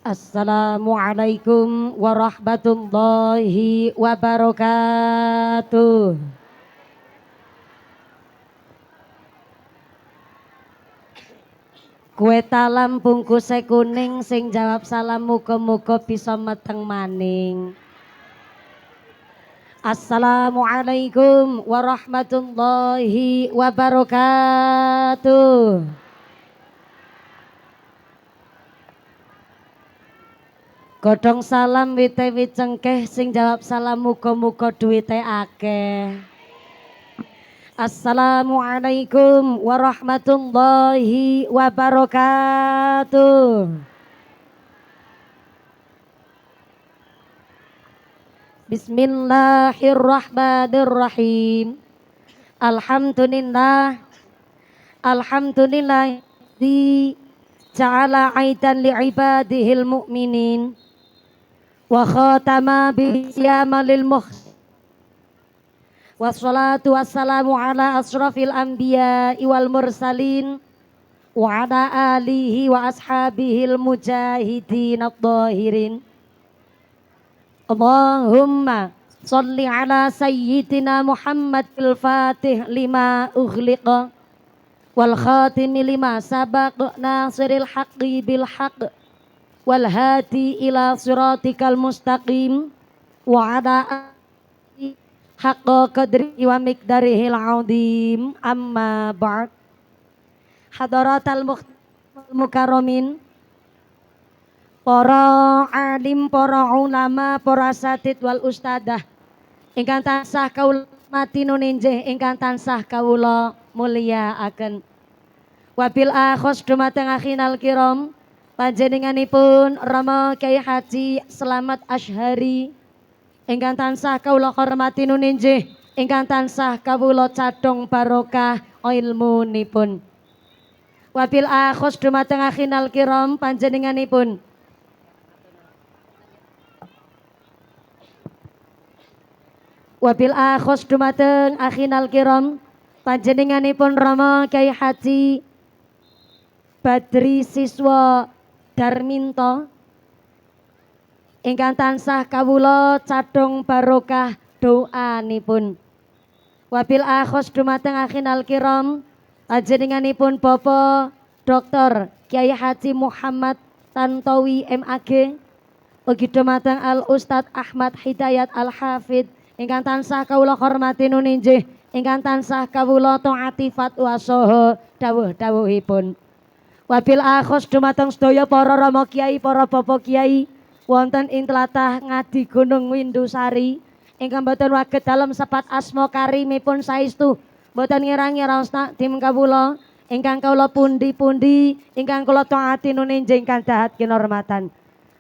Assalamualaikum warahmatullahi wabarakatuh. Kue talam bungkuse kuning sing jawab salam muga-muga bisa meteng maning. Assalamualaikum warahmatullahi wabarakatuh. Godhong salam wite wicengkeh sing jawab salam muga-muga duwite akeh. Assalamualaikum warahmatullahi wabarakatuh. Bismillahirrahmanirrahim. Alhamdulillah. Alhamdulillah di ja'ala aidan li'ibadihil mu'minin wa khatama biyamalil muhsin. Wassalatu wassalamu ala asrafil anbiya wal mursalin wa ala alihi wa ashabihil mujahidin ad-dhahirin. Allahumma salli ala sayyidina Muhammad al-fatih lima ughliqa wal khatimi lima sabaq nasiril haqqi bil haqq wal hadi ila siratikal mustaqim wa ala haqqa qadri wa miqdarihil azim amma ba'd. Hadaratal mukarramin, para alim, para ulama, para asatid wal ustadah ingkang tansah kawula mati nuninjih, ingkang tansah kawula mulyakaken. Wabil akhos dumateng akhinal kiram panjenenganipun Rama Kyai Haji Slamet Asyhari ingkang tansah kawula hormati nuninjih, ingkang tansah kawula cadhong barokah ilmunipun. Wabil akhos dumateng akhinal kiram panjenenganipun Wabil akhos dumateng akhinal kiram panjenenganipun Rama Kyai Haji Badri Siswa Darminto ingkang tansah kawula cadhong barokah doanipun. Wabil akhos dumateng akhinal kiram panjenenganipun Bapak Dr. Kyai Haji Muhammad Tantowi MAG, ugi dumateng Al Ustad Ahmad Hidayat Al Hafid ingkang tansah kawula hormati nuninjih, ingkang tansah kawula taati fatwa saha dawuh-dawuhipun. Wabil akhos dumateng sedaya para rama kiai, para bapak kiai wonten ing tlatah Ngadi Gunung Windusari ingkang boten waget dalem sepat asma karimipun saestu boten ngirangi raosna tim kawula ingkang kawula pundi-pundi ingkang kula taati nuninjih ingkang dahat kinurmatan.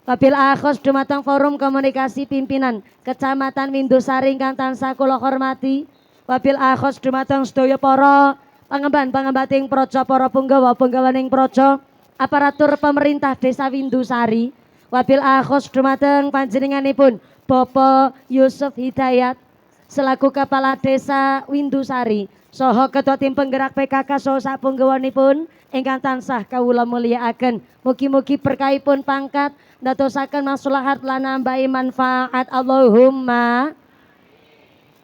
Wabil akhos dumateng forum komunikasi pimpinan Kecamatan Windusari ingkang tansah kula hormati. Wabil akhos dumateng sedaya para pangemban-pangembating praja, para punggawa-punggawaning praja, aparatur pemerintah Desa Windusari. Wabil akhos dumateng panjenenganipun Bapak Yusuf Hidayat selaku Kepala Desa Windusari saha Ketua Tim Penggerak PKK saha sapunggawanipun ingkang tansah kawula mulyakaken. Mugi-mugi berkahipun pangkat ndadosaken maslahat lan nambahi manfaat. Allahumma.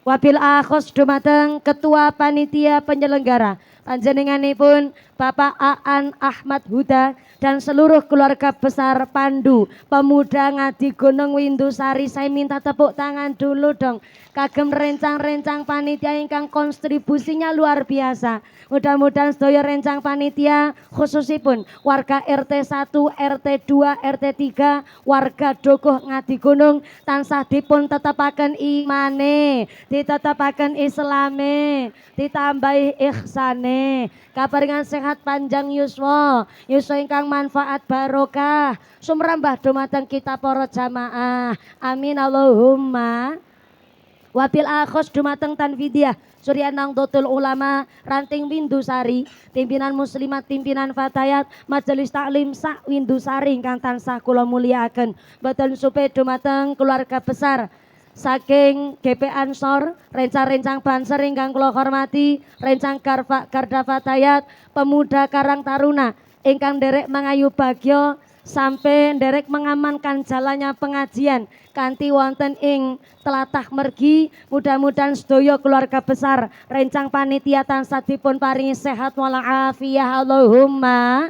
Wabil akhos dumateng Ketua Panitia Penyelenggara panjenenganipun Bapak Aan Ahmad Huda dan seluruh keluarga besar Pandu Pemuda Ngadi Gunung Windusari. Saya minta tepuk tangan dulu dong kagem rencang-rencang panitia ingkang kontribusinya luar biasa. Mudah-mudahan sedaya rencang panitia khususipun warga RT 1, RT 2, RT 3, warga Dogoh Ngadi Gunung tansah dipun tetepaken imane, ditetepaken islame, ditambahi ihsane, kaparingan sehat panjang yuswa, yuswa ingkang manfaat barokah sumrambah dumateng kita para jamaah. Amin Allahumma. Wabil akhos dumateng Tanfidiyah Surya Nahdlatul Ulama Ranting Windusari, pimpinan muslimat, pimpinan fatayat, majelis taklim sak Windusari ingkang tansah kula mulyakaken. Boten supe dumateng keluarga besar saking GP Ansor, rencang-rencang Banser ingkang kula hormati, rencang Garda Fatayat, pemuda Karang Taruna ingkang derek mangayu bagya sampai nderek mengamankan jalannya pengajian kanthi wonten ing tlatah mergi. Mudah-mudahan sedaya keluarga besar rencang panitia tansah dipun paringi sehat walafiat Allahumma.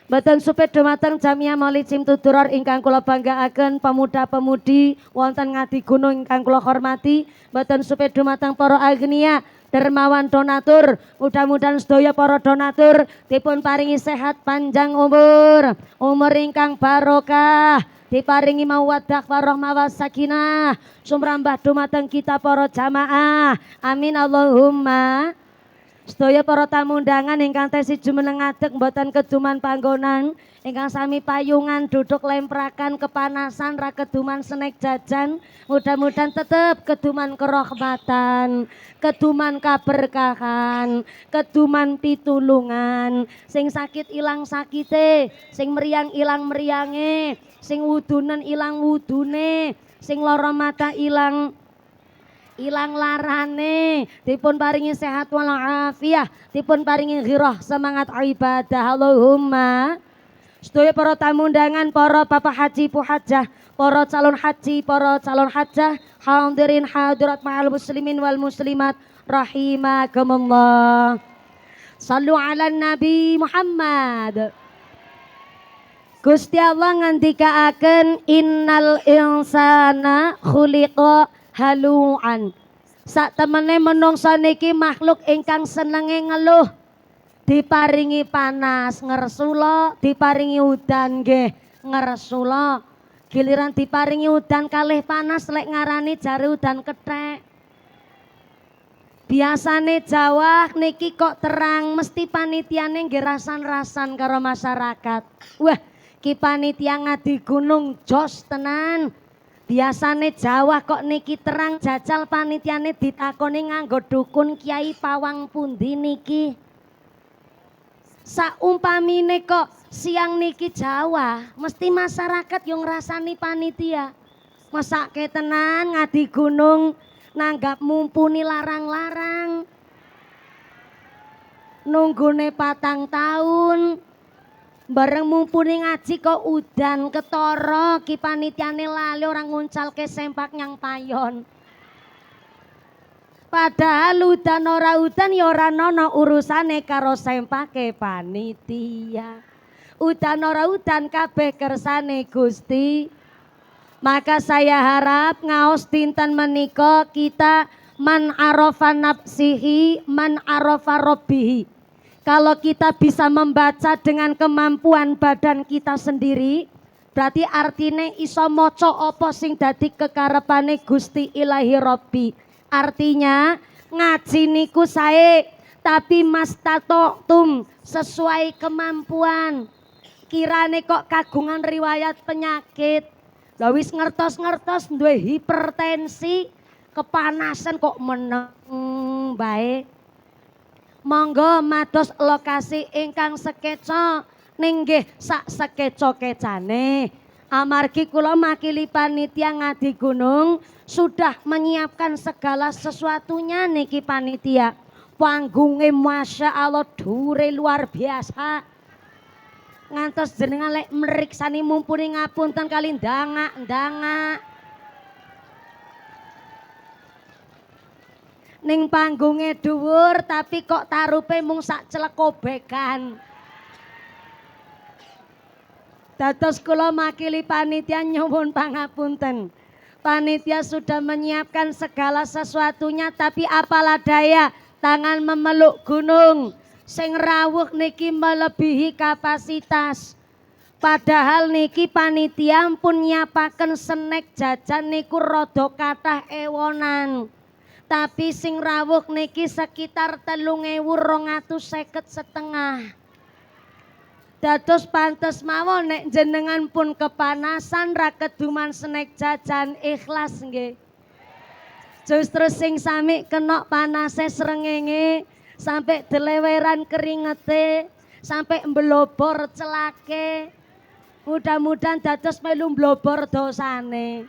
Mboten supaya dumateng Jamiah Maulid Simtuduror ingkang kula banggaaken, pemuda-pemudi wonten ngadi gunung ingkang kula hormati. Mboten supaya dumateng para agnia dermawan donatur, mudah-mudahan sedaya para donatur dipun paringi sehat panjang umur ingkang barokah, diparingi mawaddah warahmah wasakinah sumrambah dumateng kita para jamaah, amin Allahumma. Sedaya para tamu undangan ingkang tesi jumeneng ngadeg mboten keduman panggonan, ingkang sami payungan duduk lemprakan kepanasan ra keduman snack jajan, mudah-mudahan tetep keduman kerahmatan, keduman kaberkahan, keduman pitulungan, sing sakit ilang sakite, sing meriang ilang meriange, sing wudunen ilang wudune, sing lara mata ilang larane, dipun paringi sehat walafiat, dipun paringi ghirah semangat ibadah Allahumma. Sedaya para tamu undangan, para bapak haji puhajah, para calon haji, para calon hajah, hadirin hadirat ma'al muslimin wal muslimat rahimakumullah. Sallu ala Nabi Muhammad. Gusti Allah ngandikaaken innal insana khuliqa haluan. Sak temene menungsa niki makhluk ingkang senenge ngeluh. Diparingi panas ngersula, diparingi udan nggih ngersula. Giliran diparingi udan kalih panas lek ngarani jare udan kethek. Biasane Jawa niki kok terang, mesti panitiane nggih rasan-rasan karo masyarakat. Wah, ki panitia ngadi gunung jos tenan. Biasane Jawa kok niki terang, jajal panitiane ditakoni nganggo dukun kiai pawang pundi niki. Saumpamine kok siang niki Jawa, mesti masyarakat yang ngrasani panitia. Masake tenan ngadi gunung nanggap mumpuni larang-larang. Nunggune 4 tahun. Bareng mumpuni ngaji kok udan ketara, ki panitiane lali orang nguncalke sempak nyang payon. Padahal udan ora udan ya ora ana urusane karo sempake panitia. Udan ora udan kabeh kersane Gusti. Maka saya harap ngaos dinten menika kita man arafa nafsihi man arafa rabbihi. Kalau kita bisa membaca dengan kemampuan badan kita sendiri, berarti artinya iso moco apa sing dadi kekarepane Gusti Ilahi Robbi. Artinya ngaji niku sae, tapi mastatoktum sesuai kemampuan. Kirane kok kagungan riwayat penyakit, lha wis ngertos-ngertos duwe hipertensi, kepanasan kok meneng bae. Monggo mados lokasi ingkang sekeca ninggih sak sekeca-kecane. Amargi kula makili panitia ngadi gunung sudah menyiapkan segala sesuatunya niki panitia. Panggunge Masya Allah dure luar biasa. Ngantos jenengan lek meriksani mumpuni ngapunten kali ndangak-ndangak. Ning panggunge dhuwur tapi kok tarupe mung sak celekobekan. Dados kula makili panitia nyuwun pangapunten. Panitia sudah menyiapkan segala sesuatunya, tapi apalah daya tangan memeluk gunung. Sing rawuh niki melebihi kapasitas. Padahal niki panitia pun nyiapaken snack jajan niku rada kathah ewonan. Tapi sing rawuh niki sekitar 3.250 setengah. Dados pantes mawon nek jenengan pun kepanasan ra keduman snack jajan, ikhlas nggih. Justru sing sami kena panase srengenge sampai deleweran keringete, sampai mblobor celake. Mudah-mudahan dados melu mblobor dosane,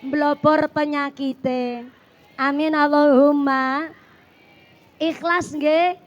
mblobor penyakite. Amin Allahumma. Ikhlas nggih.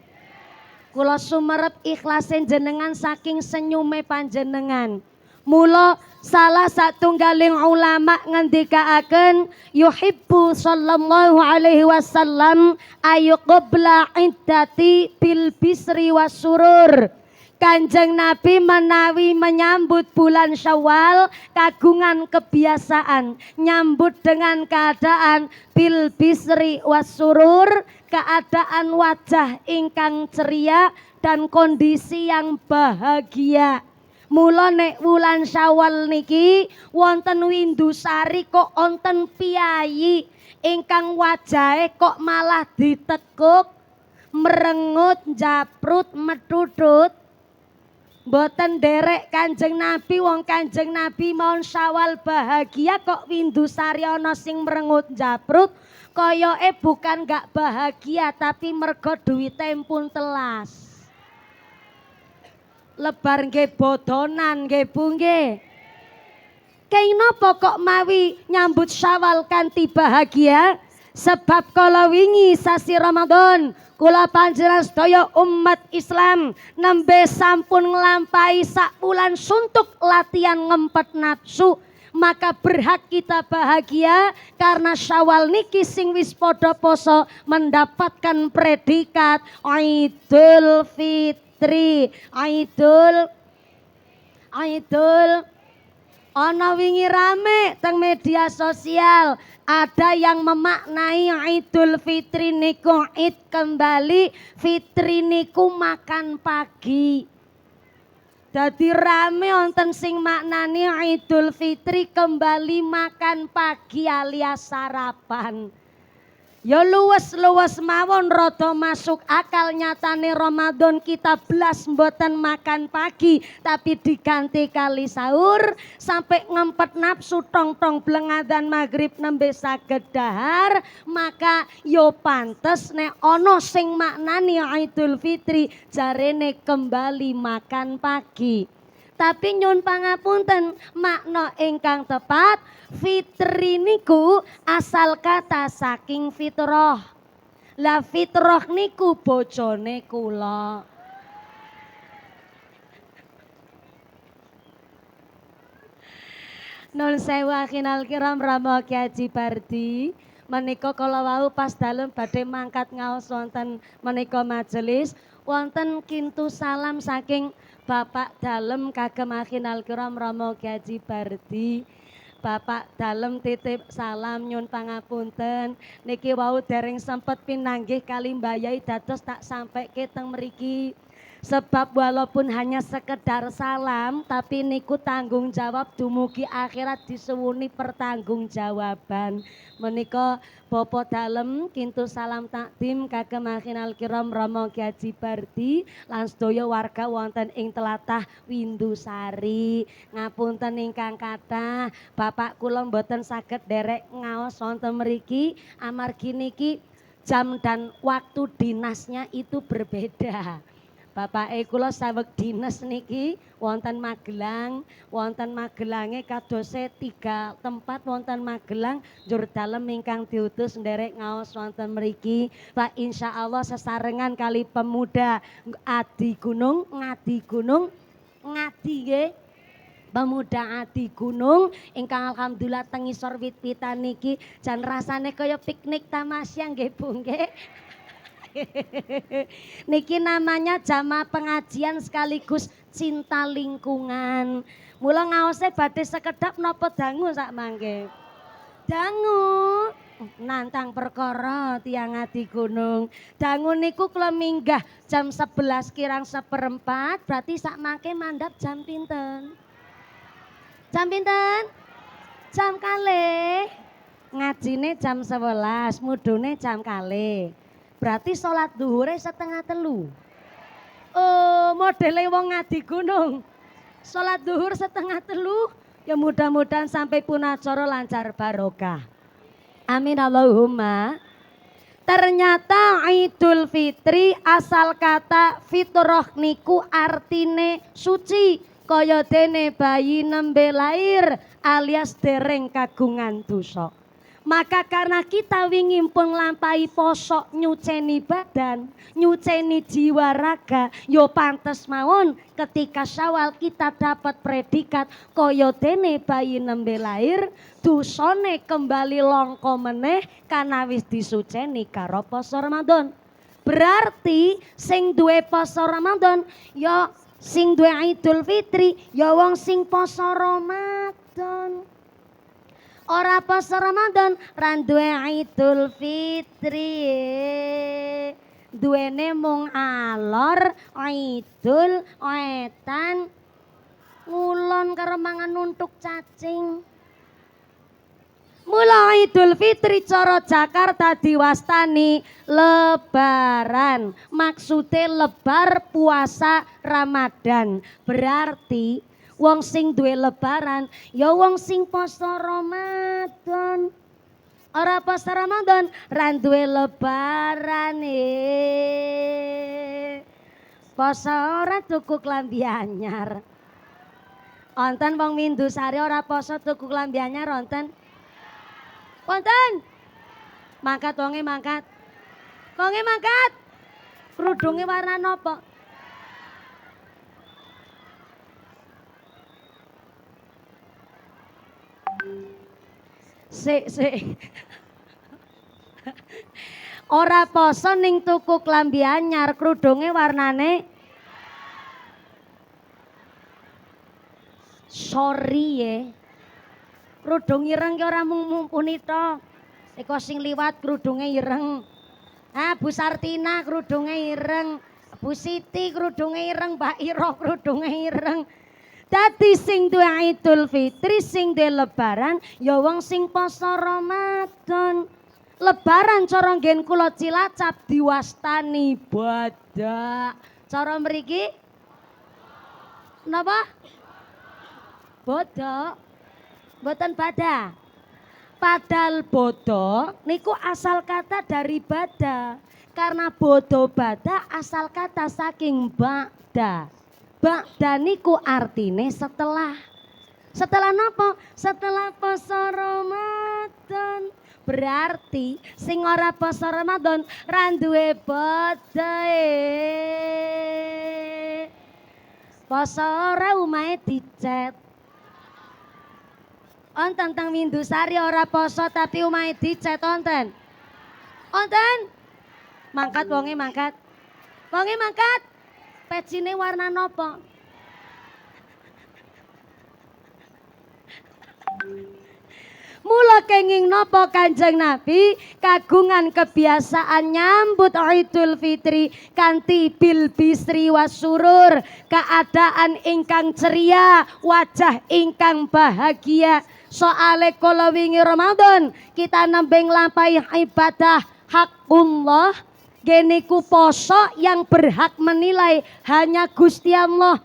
kula sumerep ikhlasin jenengan saking senyume panjenengan. Mula salah satunggaling ulama ngendikaaken yuhibbu sallallahu alaihi wasallam ayu qabla iddati bil bisri wasurur. Kanjeng Nabi menawi menyambut bulan Syawal kagungan kebiasaan nyambut dengan keadaan bil bisri wasurur, keadaan wajah ingkang ceria dan kondisi yang bahagia. Mula nek wulan Syawal niki wonten Windusari kok wonten piyayi ingkang wajahe kok malah ditekuk, merengut, japrut, metutut. Mboten derek Kanjeng Nabi, wong Kanjeng Nabi mau Syawal bahagia kok Windusari ana sing merengut japrut, koyoke bukan gak bahagia tapi mergo duwite pun telas. Lebar nggih bodonan nggih Bu nggih. Kaya napa kok mawi nyambut Syawal kanthi bahagia? Sebab kala wingi sasi Ramadan kula panjenengan sedaya umat Islam nembe sampun nglampahi sak wulan suntuk latihan ngempet nafsu, maka berhak kita bahagia karena Syawal niki sing wis padha poso mendapatkan predikat Idul Fitri. Idul ana wingi rame teng media sosial. Ada yang memaknai Idul Fitri niku id kembali, fitri niku makan pagi. Dadi rame wonten sing maknani Idul Fitri kembali makan pagi alias sarapan. Ya luwes-luwes mawon rada masuk akal, nyatane Ramadan kita belas mboten makan pagi tapi diganti kali sahur sampai ngempet nafsu tong-tong blengadan maghrib nembe saged dahar, maka yo pantes nek ana sing maknani Idul Fitri jarene kembali makan pagi. Tapi nyun pangapunten, makna ingkang tepat fitri niku asal kata saking fitrah. Lah fitrah niku bojone kula. Nun sewu akhinal kiram Rama Kyai Haji Bardi. Menika kala wau pas dalem badhe mangkat ngaos wonten menika majelis wonten kintu salam saking Bapak Dalem kagem akhinal kiram Rama Kyai Haji Bardi. Bapak Dalem titip salam nyun pangapunten niki wau dereng sempet pinanggih kali mbayai dados tak sampaike teng mriki. Sebab walaupun hanya sekedar salam tapi niku tanggung jawab dumugi akhirat disuwuni pertanggungjawaban. Menika Bapak Dalem kintu salam takdim kagem akhinal kiram Rama Kyai Haji Bardi lan sedaya warga wonten ing tlatah Windusari. Ngapunten ingkang kathah, Bapak kula mboten saged derek ngaos wonten mriki amargi niki jam dan waktu dinasnya itu berbeda. Bapak kula saweg dinas niki wonten Magelang, wonten Magelange kadose 3 tempat wonten Magelang njur dalem ingkang diutus nderek ngaos wonten mriki. Pak insyaallah sesarengan kali pemuda Adi Gunung, Ngadi Gunung, Ngadi nggih. Pemuda Adi Gunung ingkang alhamdulillah teng ngisor wit-witan niki jan rasane kaya piknik tamasya nggih Bu nggih. Niki namanya jamaah pengajian sekaligus cinta lingkungan. Mula ngaose badhe sekedap napa dangu sak mangke. Dangu nantang perkara tiyang Adi Gunung. Dangu niku kula minggah jam 11 kirang 1/4 berarti sak mangke mandhap jam pinten? Jam pinten? Jam kalih. Ngajine jam 11, mudune jam kalih. Berarti sholat duhure 2:30. Oh, modele wong Ngadi Gunung. Sholat duhur 2:30. Ya mudah-mudahan sampai pun acara lancar barokah. Amin Allahumma. Ternyata Idul Fitri asal kata fitrah niku artine suci. Kaya dene bayi nembe lair alias dereng kagungan dosa. Maka karena kita wingin pun lampahi posok nyuceni badan, nyuceni jiwa raga, yo pantes mawon ketika Syawal kita dapat predikat kaya dene bayi nembe lahir, dosane kembali longko meneh karena wis disuceni karo poso Ramadan. Berarti sing duwe poso Ramadan ya sing duwe Idul Fitri ya wong sing poso Ramadan. Ora poso Ramadan ran duwe Idul Fitri. Duwene mung alor, idul, wetan, ngulon karo mangan nuntuk cacing. Mula Idul Fitri cara Jakarta diwastani lebaran. Maksude lebar puasa Ramadan. Berarti wong sing duwe lebaran ya wong sing poso Ramadan. Ora poso Ramadan ra duwe lebaran poso ora tuku klambi anyar. Wonten wong Mindusari ora poso tuku klambi anyar wonten? Wonten? Mangkat wonge mangkat. Wonge mangkat. Kerudunge warna napa? Sik. Ora poso ning tuku klambi anyar, kerudunge warnane sorry ya. Kerudung ireng ki ora mung mumpuni tok. Eko sing liwat kerudunge ireng. Ah, Bu Sartina kerudunge ireng, Bu Siti kerudunge ireng, Mbak Iro kerudunge ireng. Dadi sing duwe Idul Fitri, sing duwe lebaran, ya wong sing poso Ramadan. Lebaran cara nggen kula Cilacap diwastani badak. Cara mriki napa? Bodok. Mboten badak. Padahal bodok niku asal kata dari bada. Karena bodo bada asal kata saking ba'da. Ba'da niku artine setelah. Setelah napa? Setelah poso Ramadan. Berarti sing ora poso Ramadan ra duwe bodhe. Poso ora umahe dicet. Onten teng Mindusari ora poso tapi umahe dicet onten. Onten? Mangkat wonge mangkat. Wonge mangkat. Pecine warna nopo? Mula kenging nopo Kanjeng Nabi kagungan kebiasaan nyambut Idul Fitri kanthi bil bisri wasurur, keadaan ingkang ceria, wajah ingkang bahagia. Soale kala wingi Ramadan kita nembe nglampahi ibadah hakullah. Geniku poso yang berhak menilai hanya Gusti Allah.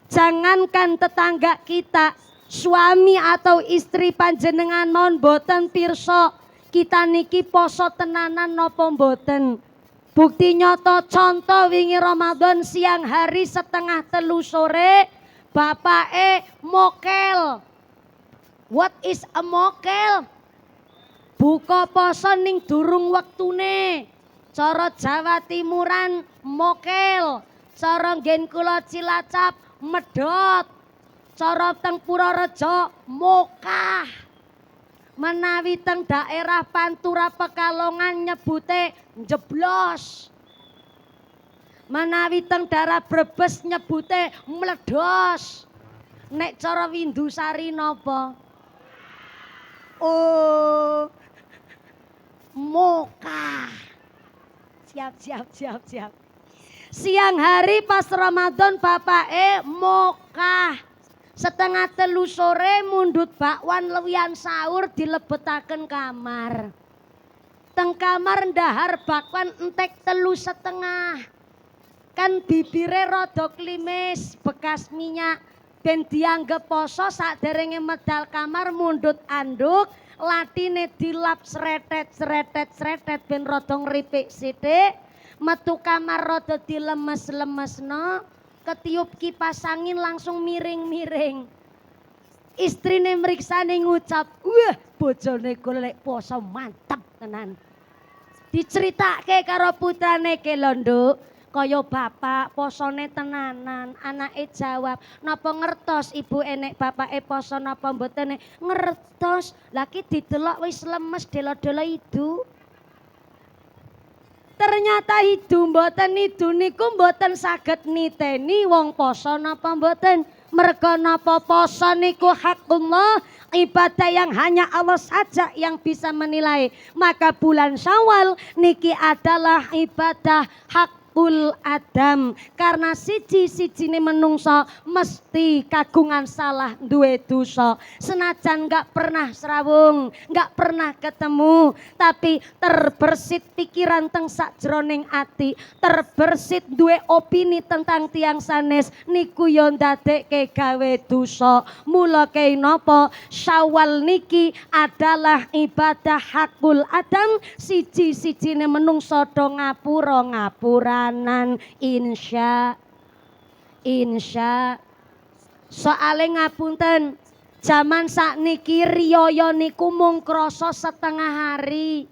Jangankan tetangga kita, suami atau istri panjenengan non boten pirsa kita niki poso tenanan nopo boten. Bukti nyoto contoh wingi Ramadan siang hari setengah 3 sore bapake mokel. What is a mokel? Buka poso ning durung wektune. Cara Jawa Timuran mokel, cara nggen kula Cilacap medhot, cara teng Purworejo mokah. Menawi teng daerah Pantura Pekalongan nyebute njeblos. Menawi teng daerah Brebes nyebute meledos. Nek cara Windusari napa? Oh, mokah. Siap. Siang hari pas Ramadan bapake mokah. Setengah 3 sore mundut bakwan lewian sahur dilebetaken kamar. Teng kamar ndahar bakwan entek 3,5. Kan bibire rada klimis bekas minyak. Ben dianggep poso saderenge medal kamar mundut anduk. Latine dilap sretet ben rada ngripik sithik, metu kamar rada dilemes-lemesno, ketiup kipas angin langsung miring-miring. Istrine mriksane ngucap, "Wah, bojone kula lek poso mantep tenan." Diceritake karo putrane ke Londo, kaya bapak posone tenanan. Anake jawab, "Napa ngertos ibu enek bapake poso napa mboten?" Ngertos. Laki didelok wis lemes delo-delo idu. Ternyata idu niku mboten saged niteni wong poso napa mboten. Merga napa poso niku hakullah, ibadah yang hanya Allah saja yang bisa menilai. Maka bulan Syawal niki adalah ibadah hakul Adam, karena siji-sijine menungso mesti kagungan salah duwe dosa. Senajan gak pernah serawung, gak pernah ketemu, tapi terbersit pikiran teng sakjroning ati, terbersit duwe opini tentang tiang sanes, niku yo ndadekke gawe dosa. Mula kei napa Syawal niki adalah ibadah hakul Adam, siji-sijine menungso do ngapura-ngapuranan. Insya soale ngapunten, zaman sakniki riyaya niku mung krasa setengah hari.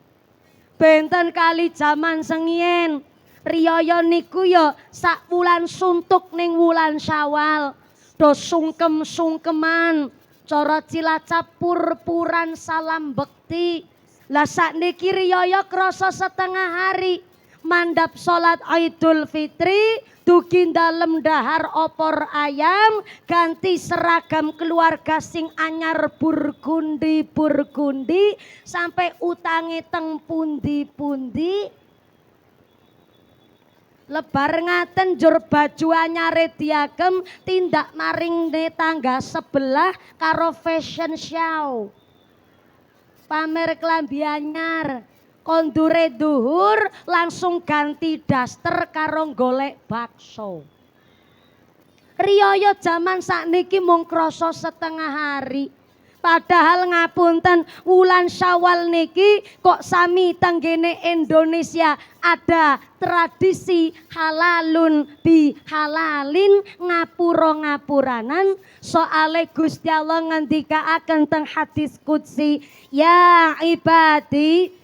Benten kali zaman sengien riyaya niku ya sak wulan suntuk ning wulan Syawal. Do sungkem-sungkeman, cara Cilacap pur-puran salam bekti. Lah sakniki riyaya krasa setengah hari. Mandap salat Idul Fitri, dugi dalem dahar opor ayam, ganti seragam keluarga sing anyar burgundi sampai utange teng pundi-pundi. Lebar ngaten jur baju anyare diagem, tindak maring tangga sebelah karo fashion show. Pamer klambi anyar. Kondure duhur langsung ganti daster karo golek bakso. Riyaya jaman sakniki mung krasa setengah hari. Padahal ngapunten wulan Syawal niki kok sami tenggene Indonesia ada tradisi halalun bi halalin, ngapura-ngapuranan. Soale Gusti Allah ngendikaaken teng hadis qudsi, "Ya ibadi,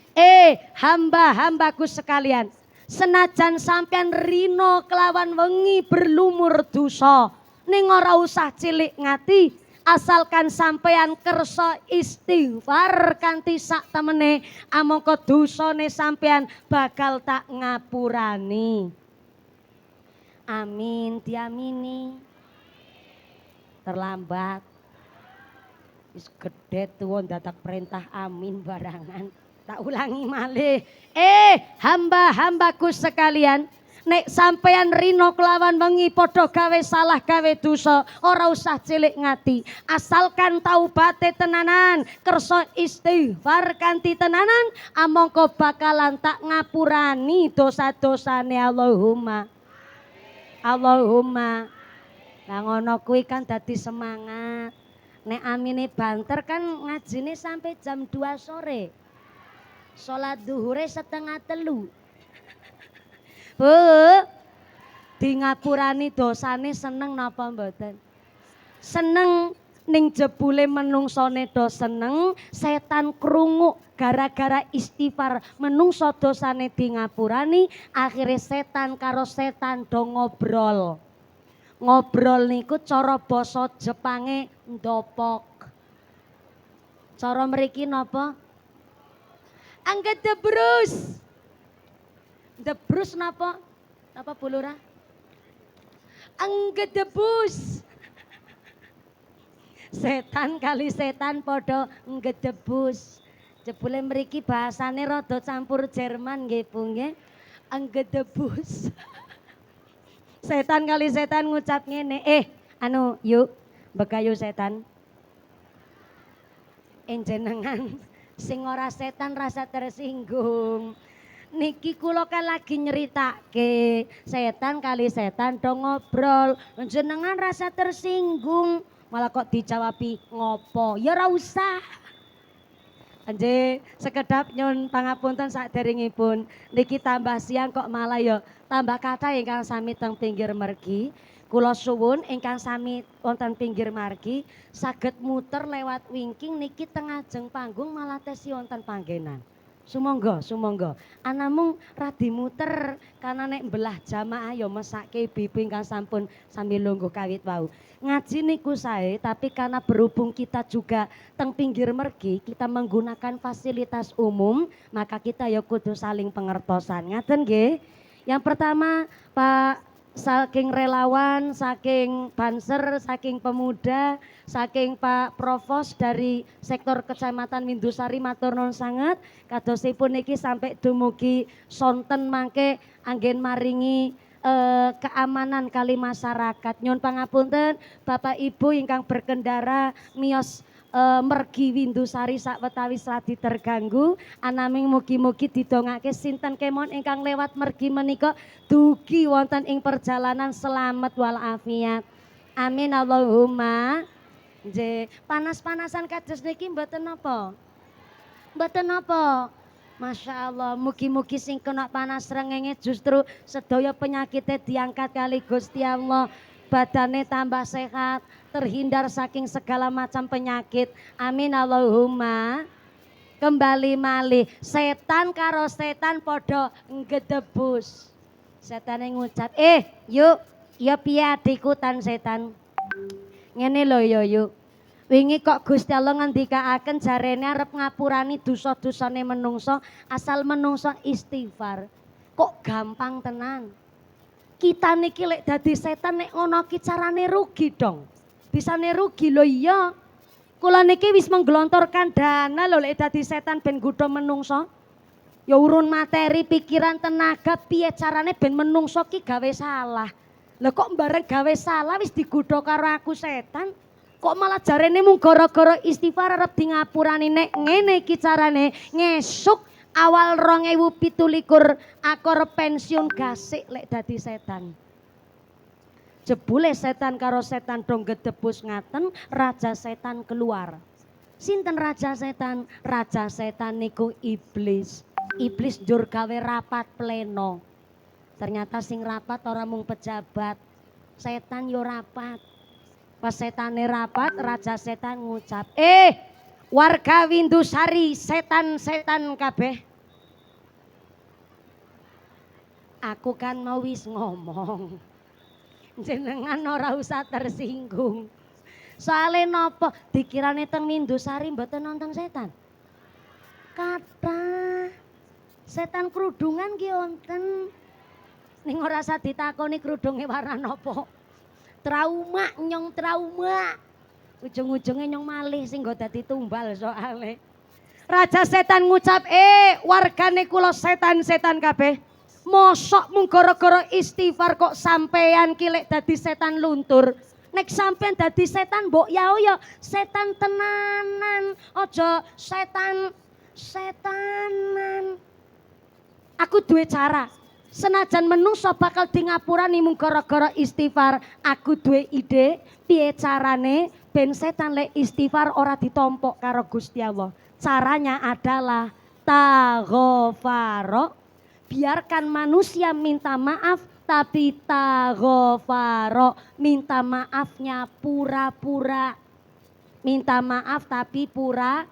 hamba-hambaku sekalian, senajan sampean rino kelawan wengi berlumur dosa, ning ora usah cilik ngati, asalkan sampean kersa istighfar kanthi sak temene, amangka dosane sampean bakal tak ngapurani." Amin, diamini. Terlambat. Wis gedhe tuwa dadak perintah amin barangan. Tak ulangi malih. Hamba-hambaku sekalian, nek sampeyan rino kelawan wengi padha gawe salah gawe dosa, ora usah cilik ngati. Asalkan taubate tenanan, kersa istighfar kanthi tenanan, amangka bakalan tak ngapurani dosa-dosane. Allahumma. Allahumma. Lah ngono kuwi kan dadi semangat. Nek amine banter kan ngajine sampai jam 2 sore. Sholat duhure setengah 3. Bu, di ngapurani dosane seneng napa mboten? Seneng, ning jebule menungsone do seneng, setan krungu gara-gara istighfar menungso dosane di ngapurani, akhirnya setan karo setan do ngobrol. Ngobrol niku cara basa Jepange ndopok. Cara mriki napa? Angga debrus. Debrus napa? Napa Bu Lurah? Angga debus. Setan kali setan podo ngedebus. Jebule mriki bahasane rada campur Jerman nggih Bu nggih. Ngedebus. Setan kali setan ngucap ngene, yuk begayu setan. Enjenengan sing ora setan rasa tersinggung. Niki kula kan lagi nyeritake setan kali setan do ngobrol, jenengan rasa tersinggung, malah kok dijawabi ngopo? Ya ora usah. Nggih, sekedap nyun pangapunten saderengipun. Niki tambah siang kok malah ya tambah kathah ingkang sami teng pinggir mergi. Kula suwun ingkang sami wonten pinggir margi saged muter lewat wingking niki teng ajeng panggung malah tesi wonten panggenan. Sumangga, sumangga. Anamung radi muter karena nek belah jamaah ya mesake ibu ingkang sampun sami lungguh kawit wau. Ngaji niku sae tapi karena berhubung kita juga teng pinggir mergi kita menggunakan fasilitas umum maka kita ya kudu saling pengertosan. Ngaten nggih? Yang pertama Pak saking relawan, saking banser, saking pemuda, saking Pak Provos dari sektor Kecamatan Windusari matur nuwun sanget. Kadosipun niki sampai dumugi sonten mangke anggen maringi keamanan kali masyarakat. Nyuwun pangapunten Bapak Ibu ingkang berkendara miyos mergi Windusari sawetawis radi terganggu anaming mugi-mugi didongake sinten kemon ingkang lewat mergi menika dugi wonten ing perjalanan selamat walafiat. Amin Allahumma. Nggih, panas-panasan kados niki mboten napa? Mboten napa? Masya Allah, mugi-mugi sing kena panas srengenge justru sedaya penyakitnya diangkat kali Gusti Allah. Badane tambah sehat, terhindar saking segala macam penyakit. Amin Allahumma. Kembali malih, setan karo setan podo ngedebus. Setan yang ngucap, yuk, ya piye adikku tan setan. Ngene lho ya yuk. Wingi kok Gusti Allah ngendikaaken jarene arep ngapurani dosa-dosane menungso asal menungso istighfar. Kok gampang tenan. Kita niki lek dadi setan nek ngono ki carane rugi dong. Bisane rugi lho iya. Kula niki wis menggelontorkan dana lho lek dadi setan ben nggodha menungso. Ya urun materi, pikiran, tenaga, piye carane ben menungso ki gawe salah. Lah kok bareng gawe salah wis digodha karo aku setan. Kok malah jarene mung gara-gara istighfar arep di ngapurani nek ngene iki carane ngesuk awal 2017 aku arep pensiun gasik lek dadi setan. Jebule setan karo setan dong gedebus ngaten, raja setan keluar. Sinten raja setan? Raja setan niku iblis. Iblis njur gawe rapat pleno. Ternyata sing rapat ora mung pejabat. Setan yo rapat. Pas setane rapat, raja setan ngucap, warga Windusari setan-setan kabeh. Aku kan mau wis ngomong. Jenengan ora usah tersinggung. Soale nopo dikirane teng Windusari mboten nonton setan. Kathah. Setan kerudungan ki wonten. Ning ora usah ditakoni kerudunge warna nopo. Trauma nyong trauma. Ujung-ujungnya nyong malih sing nggo dadi tumbal soale. Raja setan ngucap, wargane kula setan-setan kabeh. Mosok mung gara-gara istighfar kok sampean ki lek dadi setan luntur. Nek sampean dadi setan mbok ya setan tenanan, aja setanan. Aku duwe cara. Senajan menungso bakal di ngapurani mung gara-gara istighfar, aku duwe ide piye carane ben setan lek istighfar ora ditompok karo Gusti Allah. Caranya adalah taghfaro. Biarkan manusia minta maaf tapi taghfaro, minta maafnya pura-pura. Minta maaf tapi pura-pura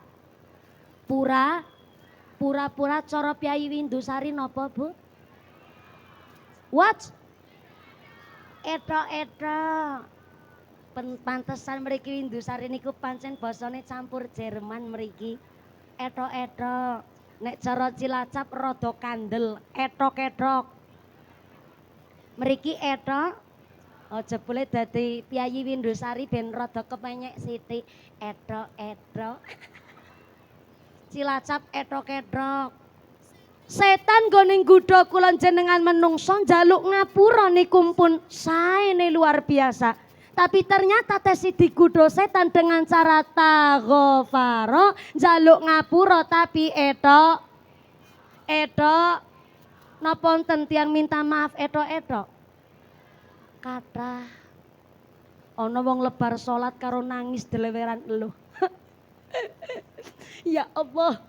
cara Piyayi Windusari napa, Bu? What? Etok. Pantesan mriki Windusari niku pancen basane campur Jerman mriki. Etok. Nek cara Cilacap rada kandel, etok. Mriki etok. Aja boleh dadi Piyayi Windusari ben rada kepenyek sithik. Etok. Cilacap etok. Setan gone nggodha kula jenengan menungso njaluk ngapura niku pun saene luar biasa. Tapi ternyata tesi digodha setan dengan cara taghfaro, njaluk ngapura tapi etok. Napa wonten tiyang minta maaf etok? Kathah. Ana wong lebar salat karo nangis deleweran eluh. Ya Allah.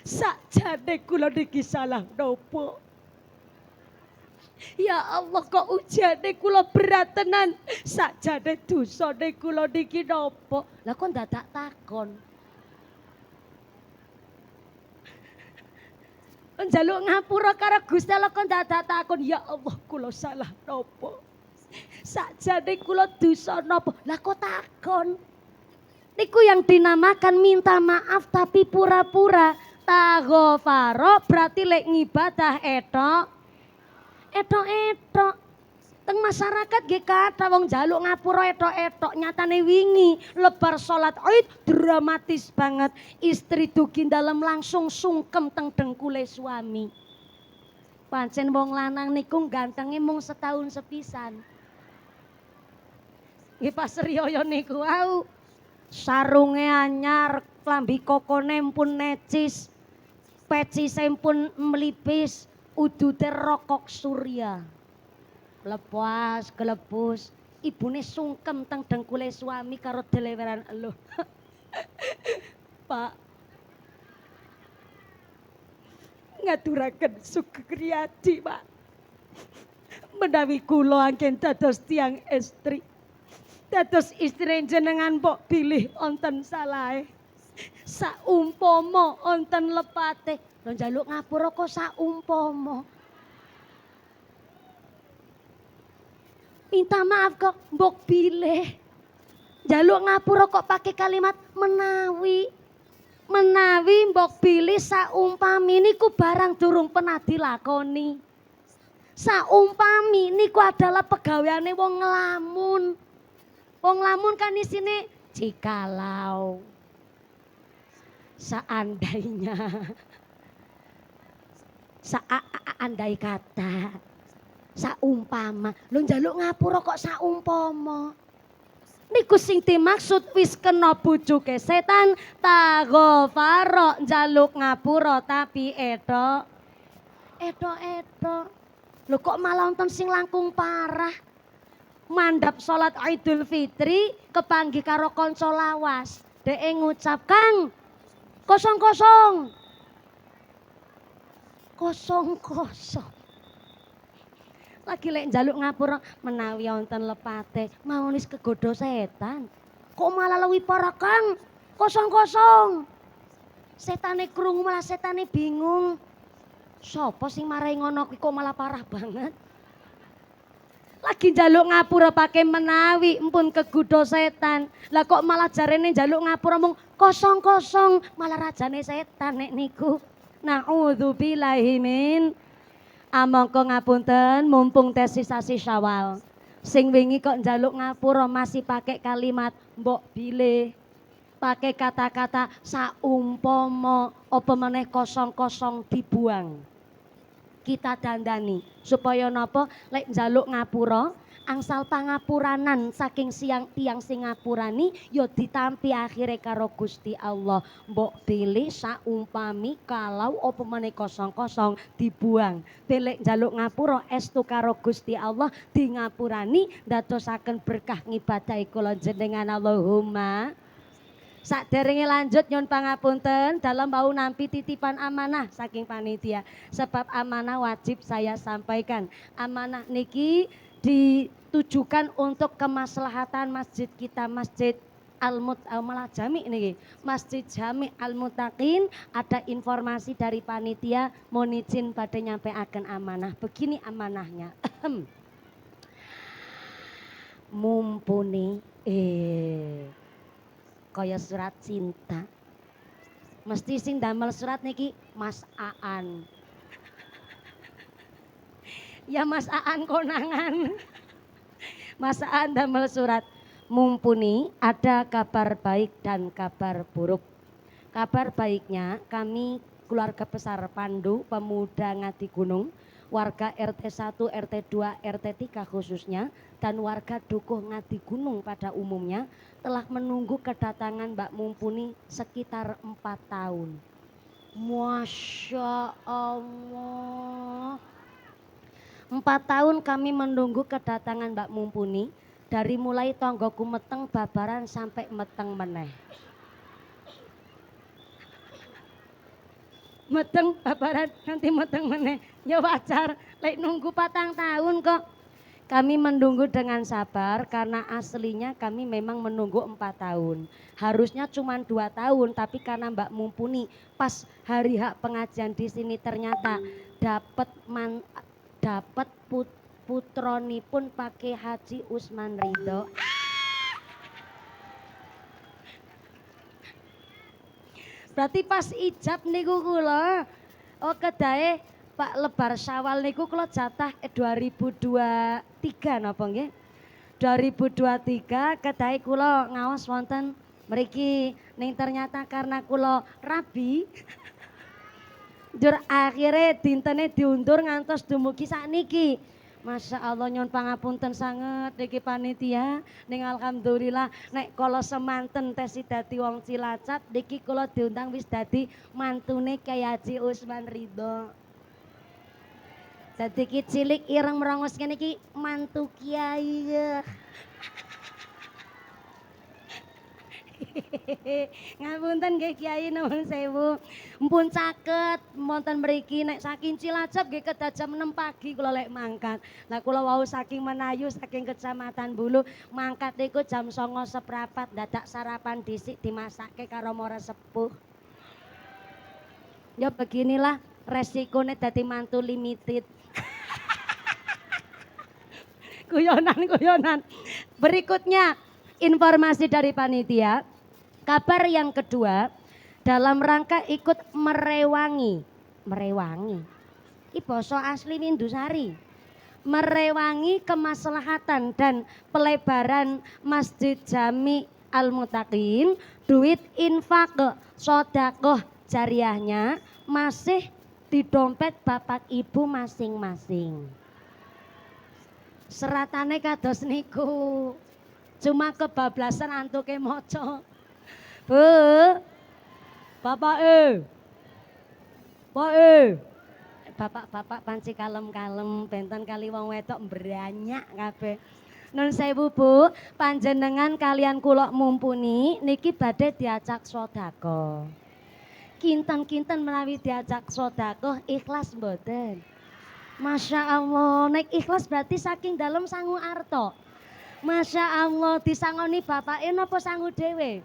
Sakjane kula niki salah nopo? Ya Allah kok ujane kula berat tenan. Sakjane dosane kula niki napa? Lah kok dadak takon. Njaluk ngapura karo Gusti Allah kok dadak takon. Ya Allah kula salah napa? Sakjane kula dosa napa? Lah kok takon. Niku yang dinamakan minta maaf tapi pura-pura. Taghofaro berarti lek ngibadah etok. Etok-etok. Teng masyarakat nggih kathah wong njaluk ngapura etok-etok, nyatane wingi lebar salat Id dramatis banget. Istri dugi dalem langsung sungkem teng dengkule suami. Pancen wong lanang niku gantenge mung setahun sepisan. Nggih pas riyaya niku wau. Sarunge anyar, klambi kokone pun necis, pecise pun mlipis, udute rokok surya. Lepas kelebus, ibune sungkem teng dengkule suami karo deleweran eluh. Pak, ngaturaken sukriati, Pak. Menawi kula anggen dados tiyang estri. Dados istri jenengan mbok pilih onten salahe. Saumpama onten lepate, lho njaluk ngapura kok saumpama. Minta maaf kok mbok pilih. Njaluk ngapura kok pakai kalimat menawi. Menawi mbok pilih saumpami niku barang durung pernah dilakoni. Saumpami niku adalah pegaweane wong ngelamun. Wong lamun kan isine jikalau, seandainya, andai kata, saumpama. Lho njaluk ngapura kok saumpama. Niku sing dimaksud wis kena bujuke setan. Taghofaro njaluk ngapura tapi etok. Lho kok malah wonten sing langkung parah. Mandap salat Idul Fitri kepanggih karo kanca lawas. Dhek ngucap, "Kang, kosong. Lagi lek njaluk ngapura menawi wonten lepate, mau wis kegodho setan. Kok malah luwih parah, Kang? Kosong. Setane krungu malah setane bingung. Sopo sing marai ngono kuwi kok malah parah banget? Lagi njaluk ngapura pakai menawi empun kegodho setan. Lah kok malah jarene njaluk ngapura mung kosong, malah rajane setan nek niku. Nauzubillahi min. Amangka ngapunten mumpung tes sasi Syawal. Sing wingi kok njaluk ngapura masih pakai kalimat mbok bilih. Pakai kata-kata saumpama apa meneh kosong dibuang. Kita dandani supaya napa lek njaluk ngapura angsal pangapuranan saking tiang sing ngapurani ya ditampi akhire karo Gusti Allah. Mbok pilih saumpami kalau apa meneh kosong dibuang. Lek njaluk ngapura estu karo Gusti Allah di ngapurani ndadosaken berkah ngibadahi kula jenengan Allahumma. Saderenge lanjut nyun pangapunten dalam mau nampi titipan amanah saking panitia. Sebab amanah wajib saya sampaikan. Amanah niki ditujukan untuk kemaslahatan masjid kita, Masjid malah Jami niki. Masjid Jami Al-Muttaqin. Ada informasi dari panitia mohon izin pada nyampeaken amanah. Begini amanahnya. Mumpuni kaya surat cinta. Mesti sing damel surat niki Mas Aan. Ya Mas Aan konangan. Mas Aan damel surat. Mumpuni ada kabar baik dan kabar buruk. Kabar baiknya kami keluarga besar Pandu Pemuda Ngati Gunung, warga RT 1, RT 2, RT 3 khususnya, dan warga Dukuh Ngati Gunung pada umumnya telah menunggu kedatangan Mbak Mumpuni sekitar 4 tahun. Masya Allah. 4 tahun kami menunggu kedatangan Mbak Mumpuni. Dari mulai tonggoku meteng babaran sampai meteng meneh. Meteng babaran nanti meteng meneh. Ya wajar, Lek nunggu 4 tahun kok. Kami menunggu dengan sabar karena aslinya kami memang menunggu 4 tahun. Harusnya cuma 2 tahun, tapi karena Mbak Mumpuni pas hari hak pengajian di sini ternyata dapat putroni pun pakai Haji Usman Ridho. Berarti pas ijab niku kula kedae Pak Lebar Syawal niku kula jatah 2023 napa nggih? 2023 kedae kula ngaos wonten mriki ning ternyata karena kula rabi njur akhire dintene diundur ngantos dumugi sakniki. Masya Allah nyuwun pangapunten sanget niki panitia ning alhamdulillah nek kala semanten tesi dadi wong Cilacap niki kula diundang wis dadi mantune Kyai Haji Usman Ridho. Dadi ki cilik ireng merongos kene iki mantu kiai ya. Ngapunten nggih Kiai nuwun sewu. Mpun caket wonten mriki nek saking Cilacap nggih kedah jam 6 pagi kula lek mangkat. Lah kula wau saking Menayu saking Kecamatan Bulu mangkat niku jam 09.15 dadak sarapan dhisik dimasakke karo mora sepuh. Ya beginilah resikonya dadi mantu limited. Guyonan. Berikutnya informasi dari panitia. Kabar yang kedua dalam rangka ikut merewangi. Ini basa asli Windusari. Merewangi kemaslahatan dan pelebaran Masjid Jami Al-Muttaqin, duit infak sedekah jariahnya masih di dompet bapak ibu masing-masing. Seratane kados niku. Cuma kebablasan antuke maca. Bu. Bapak bapak panci kalem-kalem benten kali wong wedok mbranyak kabeh. Nun sewu Bu, panjenengan kalian kula Mumpuni niki badhe diajak sedekah. Kinten-kinten menawi diajak sedekah ikhlas mboten? Masya Allah, nek ikhlas berarti saking dalam sangu arto. Masya Allah, disangoni bapake napa sangu dhewe?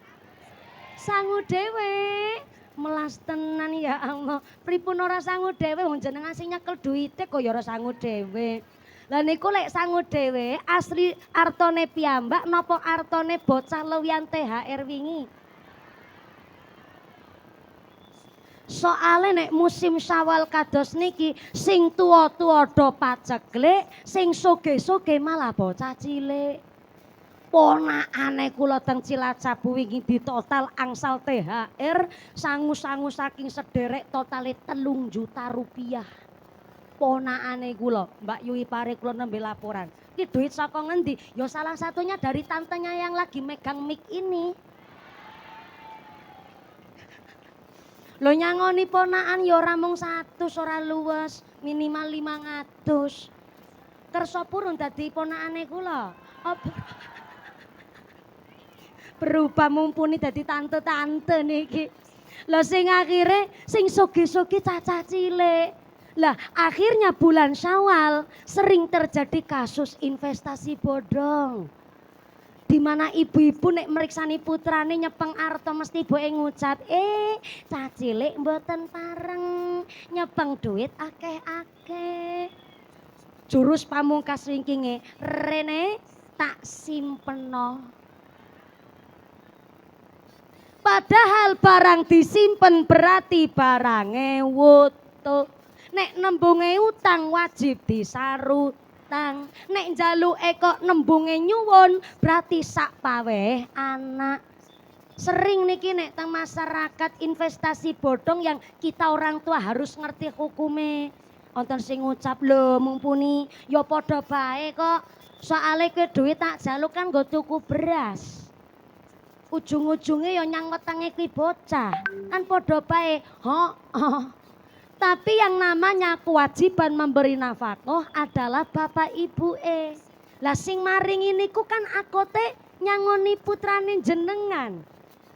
Sangu dhewe. Melas tenan ya Allah. Pripun ora sangu dhewe wong jenengan sing nyekel duite kok ya ora sangu dhewe. Lah niku lek sangu dhewe asli artone piyambak napa artone bocah lewian THR wingi? Soale nek musim Syawal kados niki sing tuwa-tuwa do paceklek, sing sugih-sugih malah bocah cilik. Ponakane kula teng Cilacap wingi ditotal angsal THR sangu-sangu saking sederek totale 3 juta rupiah. Ponakane kula, Mbak Yui Pare kula nembe laporan. Iki duit saka ngendi? Ya salah satunya dari tantenya yang lagi megang mic ini. Lho nyangoni ponakan ya ora mung 100 ora luwes, minimal 500. Kersa purun dadi ponakane kula. Berubah Mumpuni dadi tante-tante niki. Lah sing akhire sing sugih-sugih cacah cilik. Lah akhirnya bulan Syawal sering terjadi kasus investasi bodong. Di mana ibu-ibu nek meriksani putrane nyepeng arto mesti ibuke ngucap, cah cilik mboten pareng, nyepeng duit akeh-akeh. Jurus pamungkas wingkinge, rene tak simpeno. Padahal barang disimpen berarti barange wutuh. Nek nembunge utang wajib disarutang. Nek njaluke kok nembunge nyuwun berarti sak paweh anak. Sering niki nek teng masyarakat investasi bodong yang kita orang tua harus ngerti hukume. Wonten sing ngucap lho Mumpuni ya padha bae kok. Soale ke duit tak jaluk kan nggo tuku beras. Ujung-ujungnya ya nyang wetenge ki bocah. Kan padha bae. Tapi yang namanya kewajiban memberi nafkah adalah bapak ibu. Lah sing maringi niku kan akote nyangoni putrane jenengan.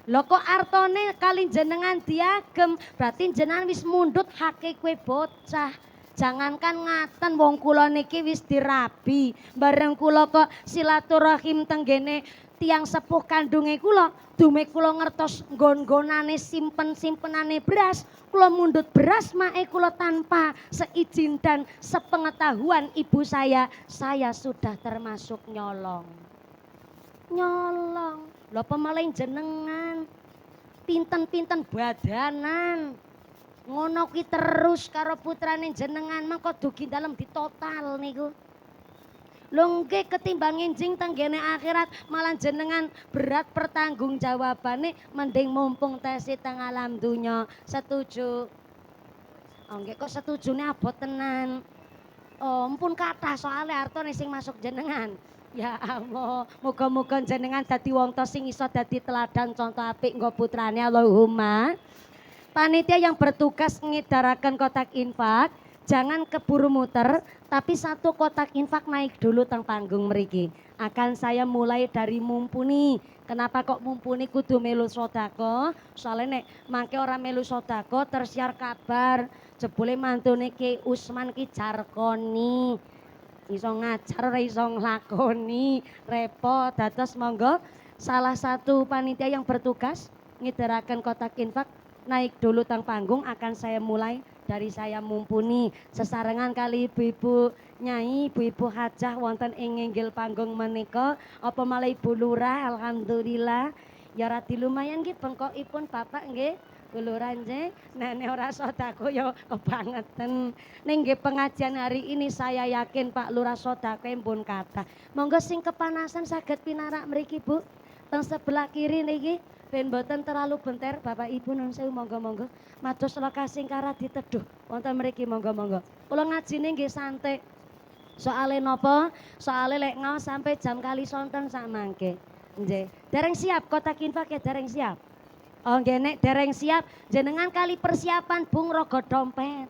Lho kok artone kali jenengan diagem, berarti jenengan wis mundhut hake kue bocah. Jangankan ngaten wong kula niki wis dirabi. Bareng kula kok silaturahim tenggene tiang sepuh kandunge kula, dume kula ngertos nggon-nggonane simpen-simpenane beras, kula mundut beras mae kula tanpa seizin dan sepengetahuan ibu saya sudah termasuk nyolong. Nyolong. Lho pemaling jenengan pinten-pinten badanan. Ngono ki terus karo putrane jenengan mengko dugi dalem ditotal niku. Lho nggih ketimbang enjing tenggene akhirat malah jenengan berat pertanggungjawabane mending mumpung tesi teng alam dunya. Setuju? Oh nggih kok setujune abot tenan. Oh mpun kathah soalnya artone sing masuk jenengan. Ya Allah, muga-muga jenengan dadi wong tos sing iso dadi teladan contoh apik nggo putrane Allahumma. Panitia yang bertugas ngedarakan kotak infak, jangan keburu muter, tapi satu kotak infak naik dulu teng panggung mriki. Akan saya mulai dari mumpuni. Kenapa kok mumpuni kudu melu sodako? Soalnya nek mangke ora melu sodako tersiar kabar jebule mantune Ki Usman ki jarkoni. Iso ngajar ora iso nglakoni, repot. Dados monggo salah satu panitia yang bertugas ngedarakan kotak infak naik dulu tang panggung, akan saya mulai dari saya mumpuni sesarengan kali ibu-ibu nyai, ibu-ibu hajah wonten ing inggil panggung menika, apa malah ibu lurah. Alhamdulillah ya radi lumayan nggih bengkokipun bapak nggih. Bu lurah nggih, nenek ora sedako ya kebangetan. Ning nggih pengajian hari ini saya yakin Pak Lurah sedako pun kathah. Monggo sing kepanasan saged pinarak mriki Bu. Teng sebelah kiri niki ben boten terlalu benter Bapak Ibu nun sewu monggo-monggo. Mados lokasi ingkara diteduh wonten mriki monggo-monggo. Kula ngajine nggih santai. Soale napa? Soale lek ngaos sampai jam kali sonten sak mangke. Nggih. Dereng siap kotak infak ya dereng siap. Oh nggih nek dereng siap jenengan kali persiapan Bung rogo dompet.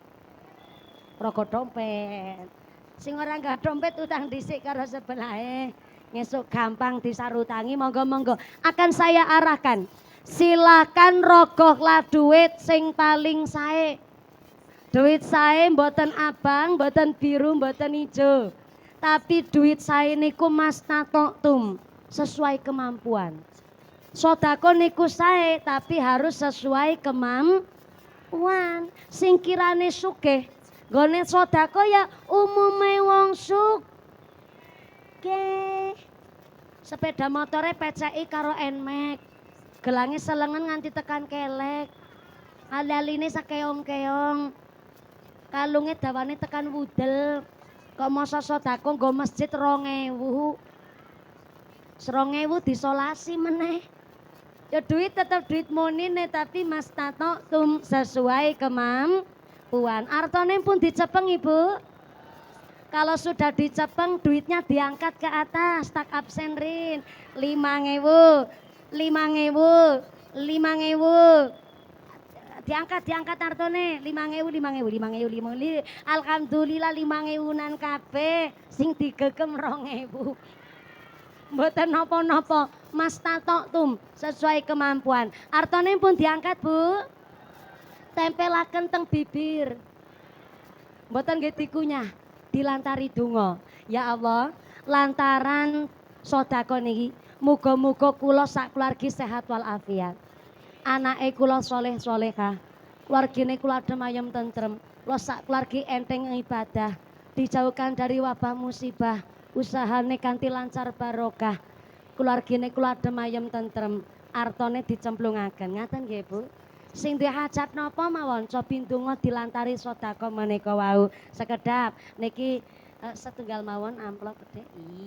Rogo dompet. Sing ora enggak dompet utang dhisik karo sebelahe. Ngesuk gampang disarutangi monggo-monggo. Akan saya arahkan. Silakan rogohlah duit sing paling sae. Duit sae mboten abang, mboten biru, mboten ijo. Tapi duit sae niku mas tatoktum sesuai kemampuan. Sodako niku sae tapi harus sesuai kemampuan. Sing kirane sugih nggone sodako ya umume wong sugih. Sepeda motore peceki karo Nmax. Gelange selengen nganti tekan kelek. Ali-aline sakeong-keong. Kalunge dawane tekan wudel. Kok masa sodako nggo masjid 2000. 2000 disolasi meneh. Ya duit tetap duit monine tapi mas tato tum sesuai kemampuan. Artone pun dicepeng Ibu. Kalau sudah dicepeng duitnya diangkat ke atas, tak absen rin. 5.000, 5.000, 5.000. Diangkat artone 5.000. Alhamdulillah 5.000-an kabeh sing digegem 2.000. Mboten napa-napa, mas tatoktum sesuai kemampuan. Artone pun diangkat Bu. Tempelaken teng bibir. Mboten nggih dikunyah, dilantari donga. Ya Allah, lantaran sedekah niki, muga-muga kula sak keluargi sehat walafiat. Anake kula saleh-salehah. Keluargane kula adem ayem tentrem. Kula sak keluargi enteng ibadah, dijauhkan dari wabah musibah. Usahane kanthi lancar barokah. Keluargane kula adem ayem tentrem, artone dicemplungaken. Ngaten nggih Bu. Sing duwe hajat napa mawon cobi ndonga dilantari sedekah menika wau. Sekedap niki setunggal mawon amplop gede.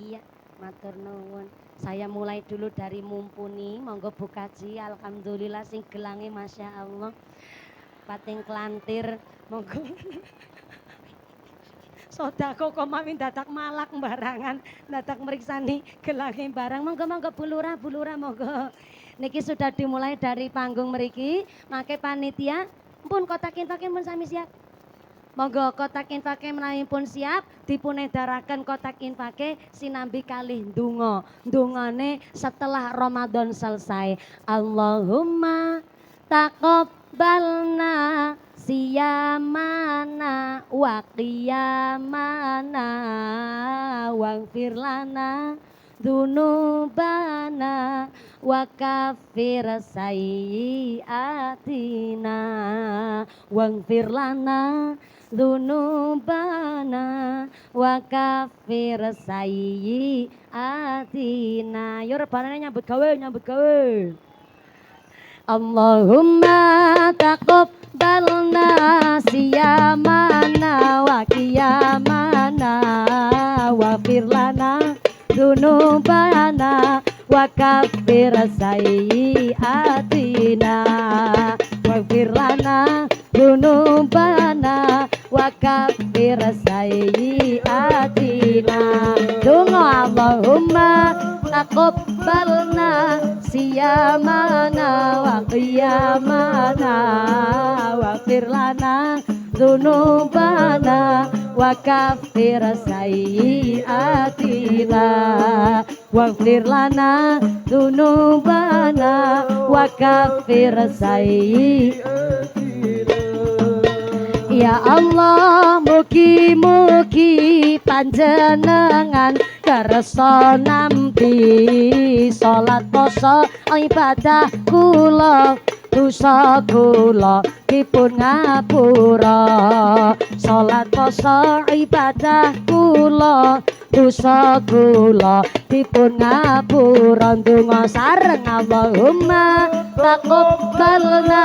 Iya, matur nuwun. Saya mulai dulu dari mumpuni, monggo bukaji. Alhamdulillah sing gelange Masya Allah. Pating klantir, monggo. Sodako kok mami dadak malak barangan, dadak meriksani gelange barang. Monggo-monggo bulura monggo. Niki sudah dimulai dari panggung mriki, make panitia pun kotak infake pun sami siap. Monggo kotak infake menawi pun siap, dipun edaraken kotak infake sinambi kalih ndonga. Ndongane setelah Ramadan selesai. Allahumma taqabbalna siyamana wa qiyamana waghfir lana dzunubana wa kaffir sayyiatina waghfir lana dzunubana wa kaffir sayyiatina. Yo rebanane nyambut gawe Allahumma taqabbalna siyamana wa qiyamana waghfir lana dzunubana wa kaffir sayyiatina waghfir lana dzunubana wa kaffir sayyiatina. Donga Allahumma taqabbalna siyamana wa qiyamana waghfir lana dzunubana wa kaffir sayyiatina waghfir lana dzunubana wa kaffir sayyiatina. Ya Allah mugi-mugi panjenengan kersa nampi salat poso ibadah kula dosa kula dipun ngapura salat poso ibadah kula dosa kula dipun ngapura ndonga sareng Allahumma taqabbalna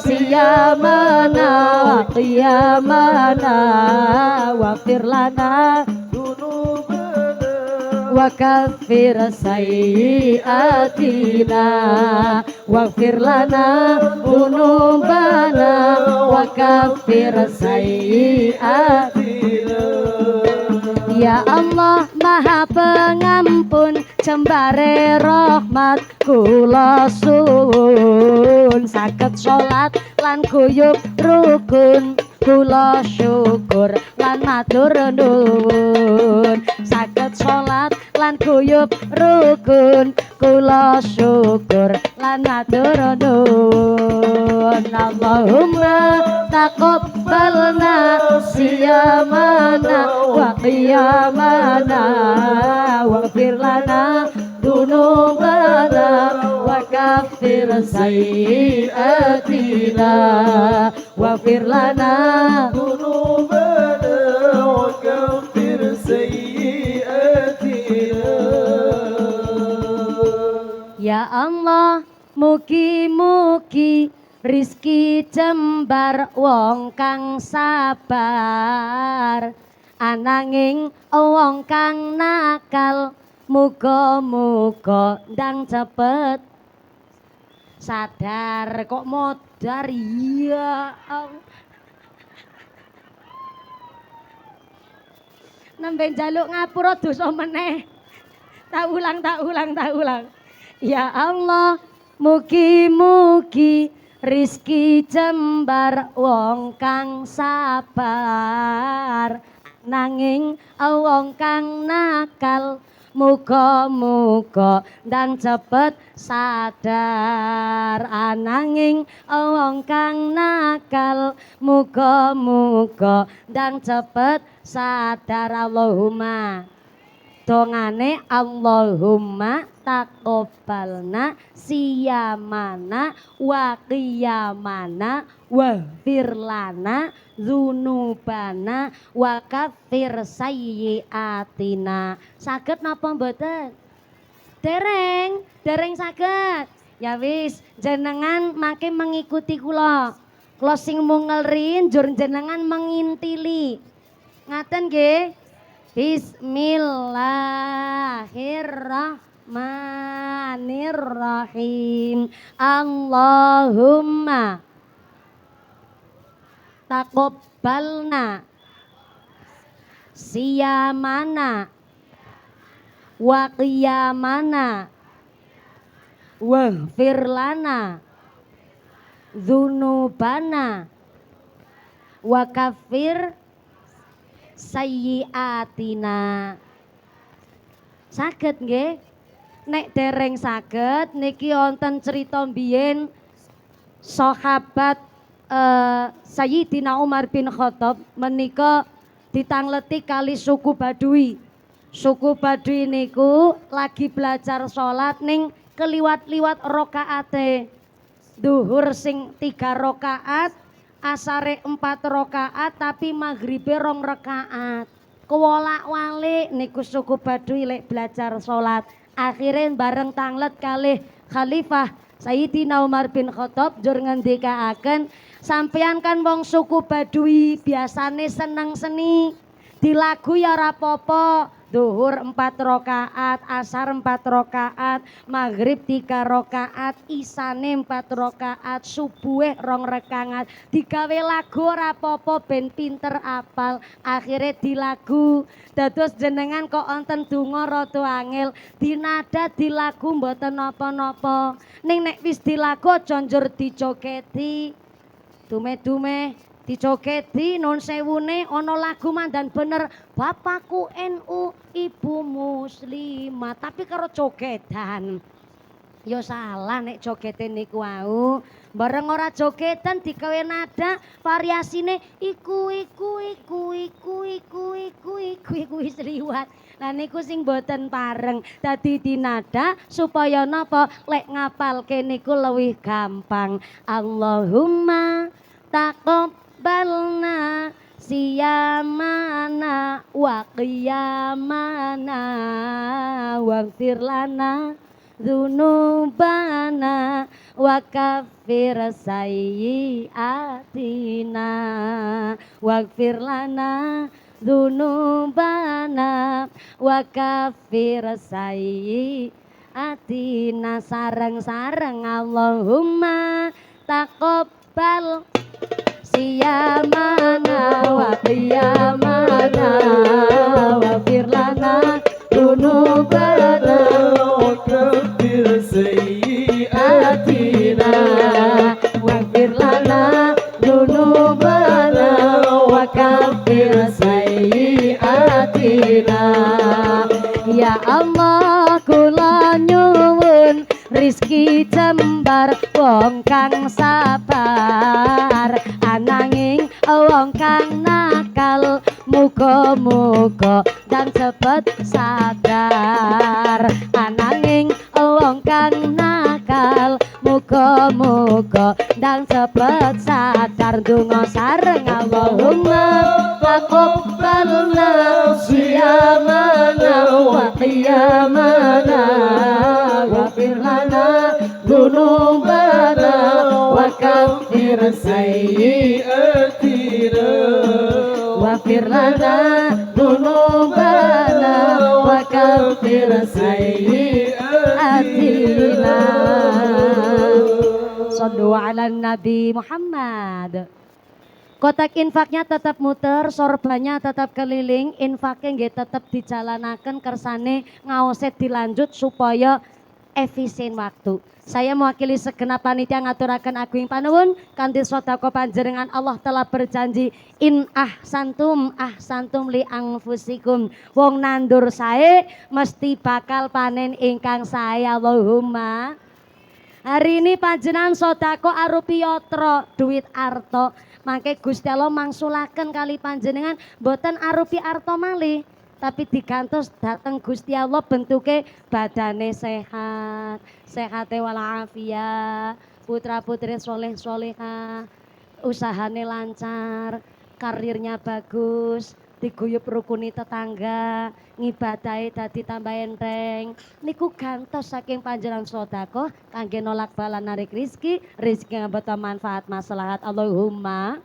siyamana wa qiyamana waghfir lana wa kaffir sayyiatina waghfir lana dzunubana wa kaffir sayyiatina. Ya Allah Maha Pengampun jembare rahmat kula suwun saged salat lan guyub rukun kula syukur lan matur nuwun saged salat lan guyub rukun kula syukur lan matur nuwun. Allahumma taqabbalna siyamana wa qiyamana waghfir lana dzunubana wa kaffir sayyiatina waghfir lana dzunubana wa kaffir sayyiatina. Ya Allah mugi-mugi rizki jembar wong kang sabar ananging wong kang nakal muga-muga ndang cepet sadar kok modar iya nembe njaluk ngapura dosa meneh tak ulang ya Allah mugi-mugi rizki jembar wong kang sabar nanging wong kang nakal muga-muga ndang cepet sadar ananging wong kang nakal muga-muga ndang cepet sadar. Allahumma dongane Allahumma taqabbalna siyamana wa qiyamana waghfir lana dzunubana wa kaffir sayyiatina. Saged napa mboten? Dereng saged. Ya wis jenengan mangke mengikuti kula. Kula sing mungelrin njur jenengan mengintili. Ngaten nggih? Bismillahirrahmanirrahim. Allahumma taqabbalna siyamana wa qiyamana waghfir lana dzunubana wa kaffir sayyiatina. Saged nggih? Nek dereng saged niki wonten cerita mbiyen sahabat Sayyidina Umar bin Khattab menika ditangleti kali suku Baduy. Suku Baduy niku lagi belajar sholat ning keliwat-liwat rakaate. Duhur sing 3 rakaat, asare 4 rakaat tapi maghribe 2 rakaat. Kewolak-walik niku suku Baduy lek belajar sholat. Akhirnya bareng tanglet kalih Khalifah Sayyidina Umar bin Khattab jur ngendikaaken, sampeyan kan wong suku Baduy biasane seneng seni. Dilagu ya ora apa-apa, duhur 4 rakaat, asar 4 rakaat, maghrib 3 rakaat, isane 4 rakaat, subuhe 2 rakaat. Digawe lagu ora apa-apa ben pinter apal. Akhire dilagu. Dados jenengan kok wonten donga rada angel, dinada dilagu mboten napa-napa. Ning nek wis dilagu aja njur dicoketi. Dume-dume dicoketi non sewune ana lagu mandan bener, bapakku NU ibu muslimah, tapi karo jogedan. Ya salah nek jogete niku wau. Bareng ora jogedan digawe nada variasine iku wis liwat. Nah niku sing boten pareng. Dadi dinada supaya napa lek ngapalke niku luwih gampang. Allahumma taqabbalna siyamana wa qiyamana waghfir lana dzunubana wa kaffir sayyiatina waghfir lana dzunubana wa kaffir sayyiatina. Sareng-sareng Allahumma taqabbal siyamana wa qiyamana waghfir lana dzunubana wa kaffir sayyiatina waghfir lana dzunubana wa kaffir sayyiatina. Ya Allah kula nyuwun rizki jembar wong kang sabar, ananging wong kang nakal muga-muga dan cepet sadar. Ananging wong kang nakal muga-muga dan cepet sadar. Donga sareng Allahumma taqabbalna siyamana wa qiyamana waghfir lana dzunubana wa kaffir sayyiatina waghfir lana dzunubana wa kaffir sayyiatina. Shallu ala Nabi Muhammad. Kotak infaknya tetap muter, sorbannya tetap keliling, infaknya nggih tetap dijalanaken, kersane ngaoset dilanjut supaya efisien waktu. Saya mewakili segenap panitia ngaturaken agung panuwun kanthi sedekah panjenengan. Allah telah berjanji in ahsantum li anfusikum. Wong nandur sae mesti bakal panen ingkang sae. Allahumma. Hari ini panjenengan sedekah arupi yatra duit arto. Mangke Gusti Allah mangsulaken kali panjenengan boten arupi arto malih, tapi digantos dateng Gusti Allah bentuke badane sehat, sehate walafiat, putra-putri soleh solehah, usahane lancar, karirnya bagus, diguyup rukuni tetangga, ngibadahi dadi tambah enteng. Niku gantos saking panjenengan sedekah kangge nolak bala narik rizki, rizki ngambeta manfaat maslahat. Allahumma.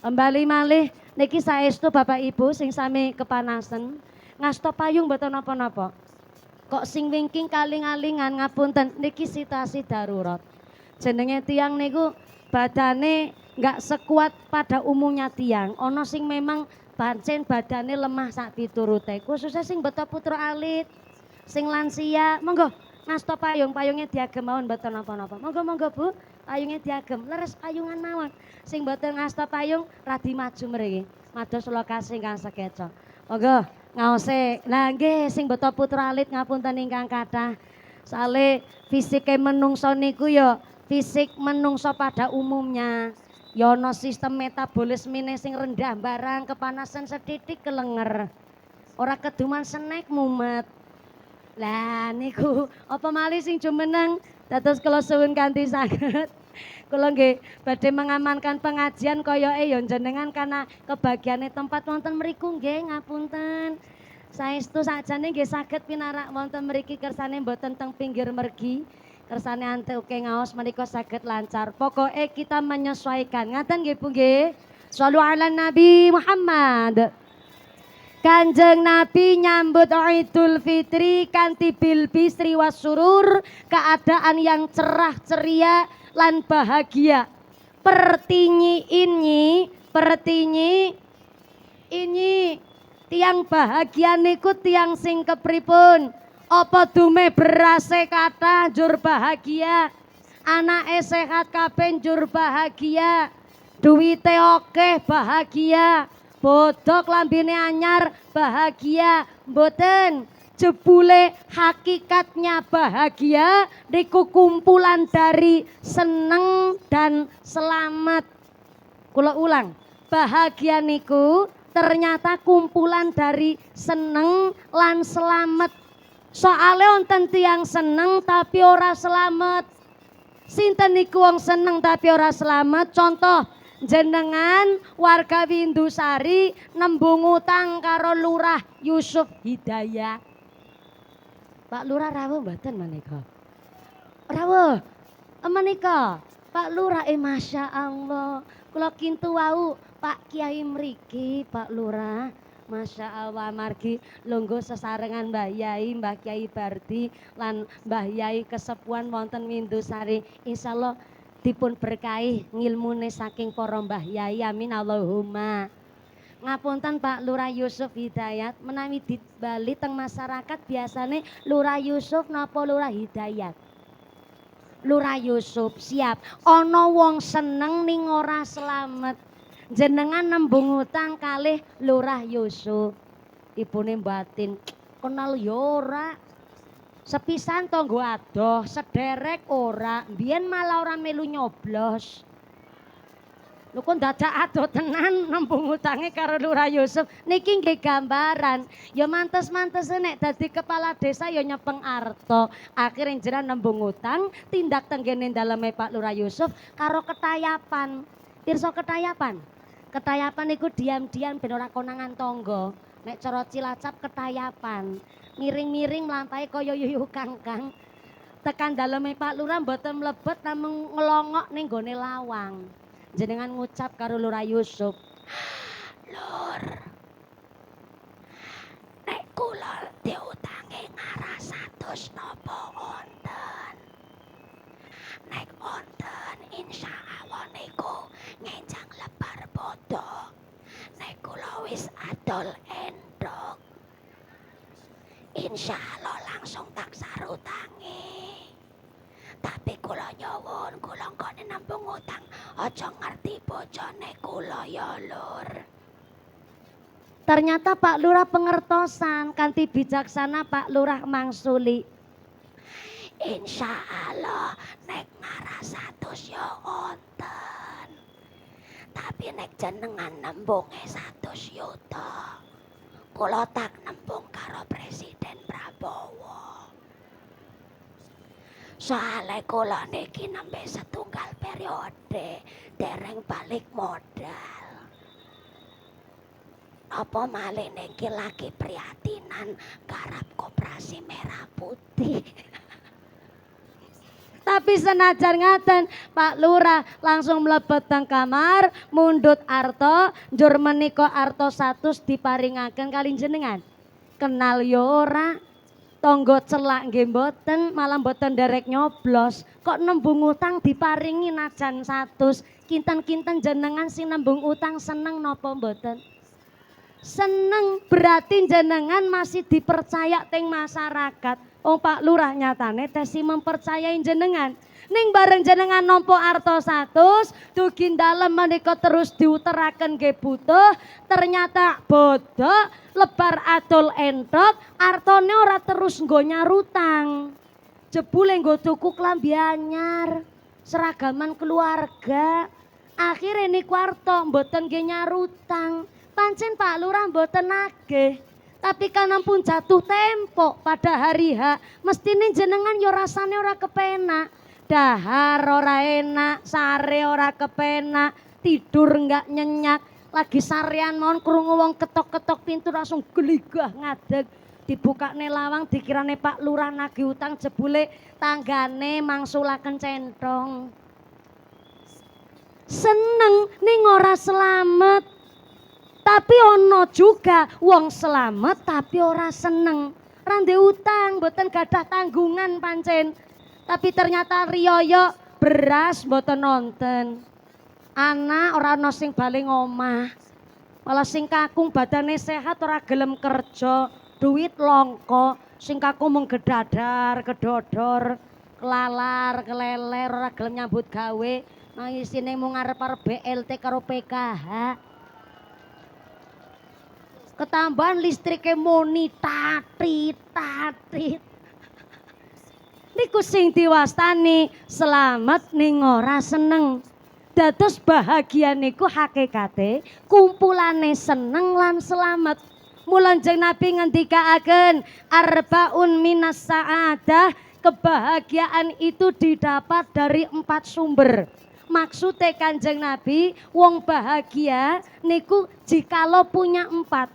Kembali malih niki saestu Bapak Ibu sing sami kepanasen, ngasta payung mboten napa-napa. Kok sing wingking kaling-alingan ngapunten niki situasi darurat. Jenenge tiang niku badane nggak sekuat pada umumnya tiang. Ono sing memang pancen badane lemah sak piturute. Khususnya sing beta putra alit, sing lansia, monggo ngasta payung, payungnya diagem mawon mboten napa-napa. Monggo Bu, payungnya diagem, leres payungan mawon. Sing mboten ngasta payung radi maju mriki. Mados lokasi ingkang sekeca. Monggo ngaose. Lah nggih sing beta putra alit ngapunten ingkang kathah. Sale fisike menungso niku ya fisik menungso pada umumnya. Ya ana sistem metabolisme sing rendah barang kepanasan setitik kelenger. Ora keduman snack mumet. Lah niku apa malih sing jumeneng dados kula suwun kanthi saged. Kula nggih badhe mengamankan pengajian koyoke ya jenengan karena kebagiane tempat wonten mriku nggih ngapunten. Saestu sakjane nggih saged pinarak wonten mriki kersane mboten teng pinggir mergi. Kersane antuke ngaos menika saged lancar. Pokoke kita menyesuaikan. Ngaten nggih Bu nggih. Shallu ala Nabi Muhammad. Kanjeng Nabi nyambut Idul Fitri kanthi bil bisri wasurur, keadaan yang cerah ceria lan bahagia. Pertinyi ini tiang bahagia niku tiang sing kepripun? Apa dume berase kata jur bahagia, anake sehat kabeh jur bahagia, duwite akeh bahagia, bodok lambene anyar bahagia, mboten. Jebule hakikatnya bahagia niku kumpulan dari seneng dan selamat. Kula ulang, bahagia niku ternyata kumpulan dari seneng lan selamat. Soale wonten tiyang seneng tapi ora selamat. Sinten niku wong seneng tapi ora selamat? Contoh, jenengan warga Windusari nembung utang karo Lurah Yusuf Hidayat. Pak Lurah rawuh mboten menika? Rawuh. Menika Pak Lurah Masya Allah. Kula kintu wau Pak Kiai mriki Pak Lurah. Masya Allah margi lungguh sesarengan Mbah Yai, Mbah Kiai Bardi lan Mbah Yai kesepuhan wonten Windusari. Insyaallah dipun berkahi ngilmune saking para Mbah Yai, amin Allahumma. Ngapunten Pak Lurah Yusuf Hidayat, menawi dibali teng masyarakat biasane Lurah Yusuf napa Lurah Hidayat? Lurah Yusuf, siap. Ana wong seneng ning ora selamat. Jenengan nembung utang kalih Lurah Yusuf. Ibune batin, kenal ya ora. Sepisan tanggo adoh, sederek ora. Mbiyen malah ora melu nyoblos. Lho kok dadak adoh tenan nembung utange karo Lurah Yusuf. Niki nggih gambaran. Ya mantes-mantes nek dadi kepala desa ya nyepeng arta. Akhire jenengan nembung utang, tindak tenggene daleme Pak Lurah Yusuf karo ketayapan. Pirsa ketayapan? Ketayapan niku diam-diam ben ora konangan tangga. Nek cara Cilacap ketayapan. Miring-miring mlampahe kaya yuyu kangkang. Tekan daleme Pak Lurah mboten mlebet namung ngelongok ning gone lawang. Jenengan ngucap karo Lurah Yusuf, Lur, nek kula diutangi ngarah 100 napa wonten? Nek wonten insya Allah niku ngenjang lebar bodo. Nek kula wis adol endok, insya Allah langsung tak sarutangi. Tapi kula nyuwun, kula nggone nembung utang aja ngerti bojone kula ya Lur. Ternyata Pak Lurah pengertosan, kanthi bijaksana Pak Lurah mangsuli. Insya Allah nek ngarah 100 ya wonten. Tapi nek jenengan nembunge 100 yuta, kula tak nembung karo Presiden Prabowo. Soale kula niki nembe setunggal periode dereng balik modal. Apa malih niki lagi prihatinan garap Koperasi Merah Putih. Tapi senajan ngaten Pak Lurah langsung mlebet teng kamar, mundhut arta, njur menika arta 100 diparingaken kali jenengan. Kenal ya ora? Tonggo celak nggih mboten, malah mboten derek nyoblos. Kok nembung utang diparingi najan 100. Kinten-kinten jenengan sing nembung utang seneng napa mboten? Seneng, berarti jenengan masih dipercaya teng masyarakat. Oh Pak Lurah nyatane tesi mempercayai jenengan. Ning bareng jenengan nampa arta 100, dugi dalem menika terus diuteraken nggih butuh, ternyata bodho, lebar adol entok, artane ora terus nggo nyarutang. Jebule nggo tuku klambi anyar, seragaman keluarga. Akhire niku arta mboten nggih nyarutang. Pancen Pak Lurah mboten nagih. Tapi kan ampun jatuh tempo pada hari H, mestine jenengan yo rasane ora kepenak. Dahar ora enak, sare ora kepenak, tidur enggak nyenyak. Lagi sarean mon krungu wong ketok-ketok pintu langsung geligah ngadeg. Dibukane lawang dikirane Pak Lurah nagih utang jebule tanggane mangsulaken centong. Seneng ning ora selamat. Tapi ono juga wong selamat tapi ora seneng. Rande utang mboten gadah tanggungan pancen. Tapi ternyata riyoyo beras mboten nonton. Anak ora ana sing bali ngomah. Malah sing kakung badane sehat ora gelem kerja, duit longko, sing kakung mung gedadar, kedodor, kelalar, keleler ora gelem nyambut gawe, nang isine mung arep-arep BLT karo PKH. Ketambahan listrike muni tatit. Niku sing diwastani selamat ning ora seneng. Dados bahagia niku hakikate kumpulane seneng lan selamat. Mula Kanjeng Nabi ngendikaaken arbaun minas sa'adah, kebahagiaan itu didapat dari 4 sumber. Maksudnya Kanjeng Nabi wong bahagia niku jikalau punya 4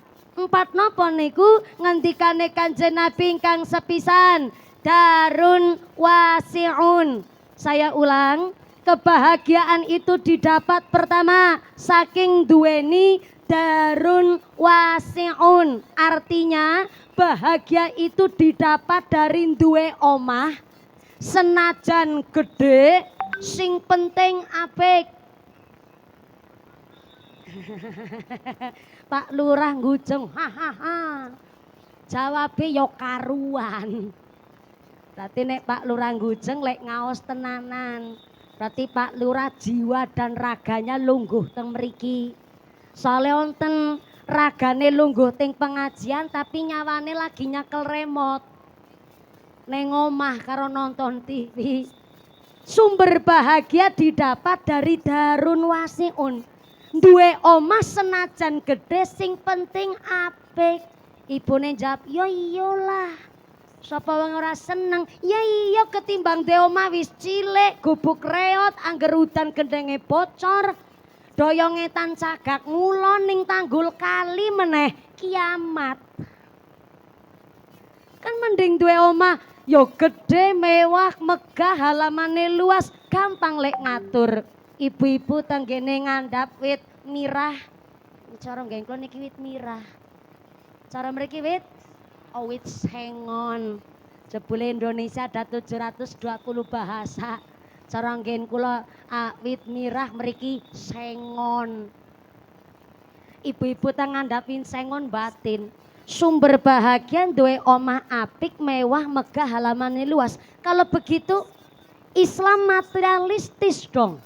nopo niku ngendikane Kanjeng Nabi ingkang sepisan darun wasi'un. Saya ulang, kebahagiaan itu didapat pertama saking duweni darun wasi'un. Artinya bahagia itu didapat dari duwe omah senajan gede sing penting apik. Pak Lurah ngujeng hahaha. Jawabe yo karuan. Berarti nek Pak Lurah ngujeng lek ngaos tenanan. Berarti Pak Lurah jiwa dan raganya lungguh teng mriki. Soale wonten ragane lungguh teng pengajian tapi nyawane lagi nyekel remote. Neng omah karo nonton TV. Sumber bahagia didapat dari darun wasiun. Duwe omah senajan gede sing penting apik. Ibune jawab, "Ya iyalah. Sapa wong ora seneng? Ya iya ketimbang de omah wis cilik, gubuk reot, angger udan gendenge bocor, doyonge tan cagak ngulon ning tanggul kali meneh kiamat." Kan mending duwe omah yo gede, mewah, megah, halamane luas, gampang lek ngatur. Ibu-ibu tenggene ngandhap wit mirah. Cara nggih kula niki wit mirah. Cara mriki wit wit sengon. Jebule Indonesia ada 720 bahasa. Cara nggih kula wit mirah mriki sengon. Ibu-ibu teng ngandhapin sengon batin. Sumber bahagia duwe omah apik, mewah, megah, halamane luas. Kalau begitu Islam materialistis dong.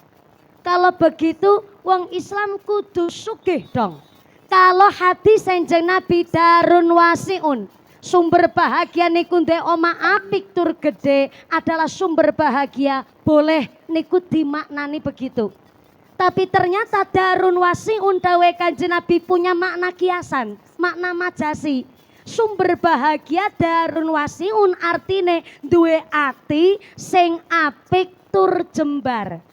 Kalau begitu wong Islam kudu sugih dong. Kalau hadis Kanjeng Nabi darun wasiun, sumber bahagia niku ndek omah apik tur gede adalah sumber bahagia, boleh niku dimaknani begitu. Tapi ternyata darun wasiun dawe Kanjeng Nabi punya makna kiasan, makna majasi. Sumber bahagia darun wasiun artine duwe ati sing apik tur jembar.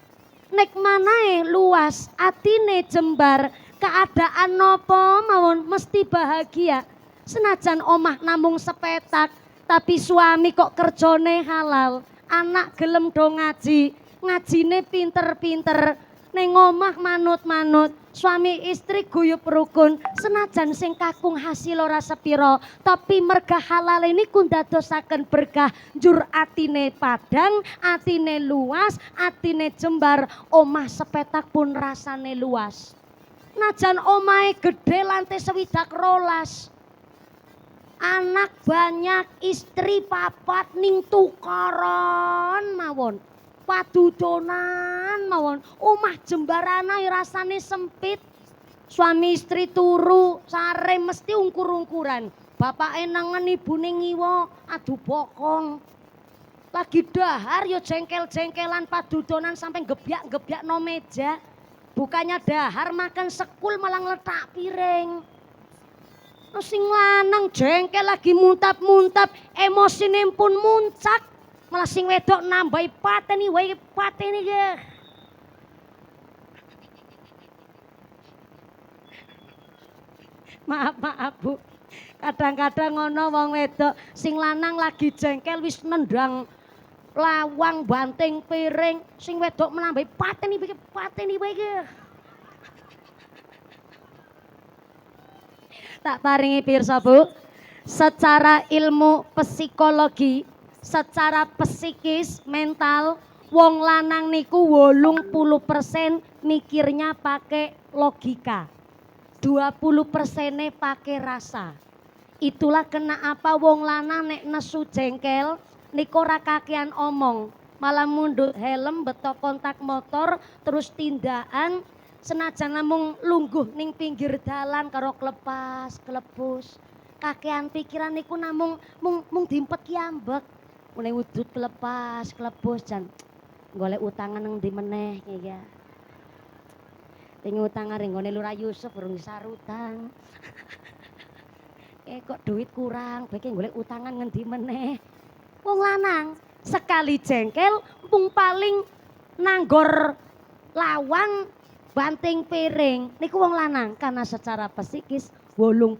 Nek manae luas, atine jembar, keadaan nopo mawon mesti bahagia. Senajan omah namung sepetak, tapi suami kok kerjone halal, anak gelem do ngaji, ngajine pinter-pinter, neng omah manut-manut, suami istri guyub rukun, senajan sing kakung hasil ora sepiro, tapi merga halal ini kundadosaken berkah, jur atine padang, atine luas, atine jembar, omah sepetak pun rasane luas. Najan omahe gede lantai 12, anak banyak, istri papat ning tukaran mawon. Padudonan mawon, omah jembarana rasane sempit. Suami istri turu sare mesti ungkur-ungkuran. Bapake nangen ibune ngiwa adu bokong. Lagi dahar yo jengkel-jengkelan padudonan sampai gebyak-gebyak no meja. Bukannya dahar makan sekul malah ngeletak piring. Sing lanang jengkel lagi muntap-muntap, emosine pun muncak. Malah sing wedok nambahi pateni wae pateni ge. Maaf Bu. Kadang-kadang ngono wong wedok sing lanang lagi jengkel wis nendang lawang banting piring, sing wedok menambahi pateni wae ge. Tak paringi pirsa Bu, secara ilmu psikologi, secara psikis, mental, wong lanang niku 80% mikirnya pakai logika, 20% pakai rasa. Itulah kenapa wong lanang nek nesu jengkel niku ora kakean omong, malah mundut helm, betok kontak motor, terus tindakan. Senajan namung lungguh ning pinggir dalan karo klepas klepus, kakean pikiran niku namung mung dimpet kiambek. Mune wujud klepas klepus jan golek utangan nang ndi meneh ya. Ting utangan ring gone Lurah Yusuf urung sarutang. Kok duit kurang, beke golek utangan ngendi meneh. Wong lanang sekali jengkel mung paling nanggor lawang banting piring niku wong lanang, karena secara psikis 80%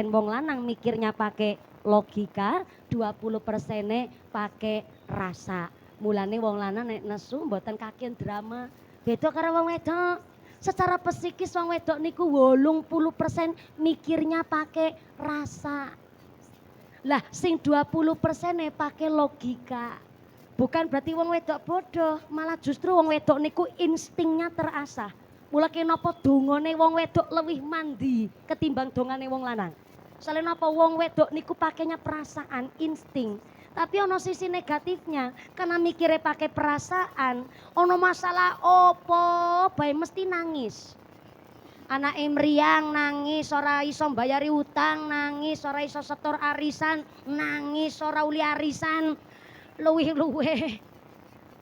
wong lanang mikirnya pakai logika, 20% pakai rasa. Mulane wong lanang nek nesu mboten kakean drama. Beda karo wong wedok. Secara psikis wong wedok niku 80% mikirnya pakai rasa. Lah sing 20% pakai logika. Bukan berarti wong wedok bodoh, malah justru wong wedok niku instingnya terasah. Mula kenapa dongane wong wedok lebih mandi ketimbang dongane wong lanang. Soalnya napa wong wedok niku pakainya perasaan, insting. Tapi ono sisi negatifnya, karena mikirnya pakai perasaan, ono masalah opo bae mesti nangis. Anak mriyang nangis, ora iso mbayari utang nangis, ora iso setor arisan nangis, ora uli arisan luwih-luwih.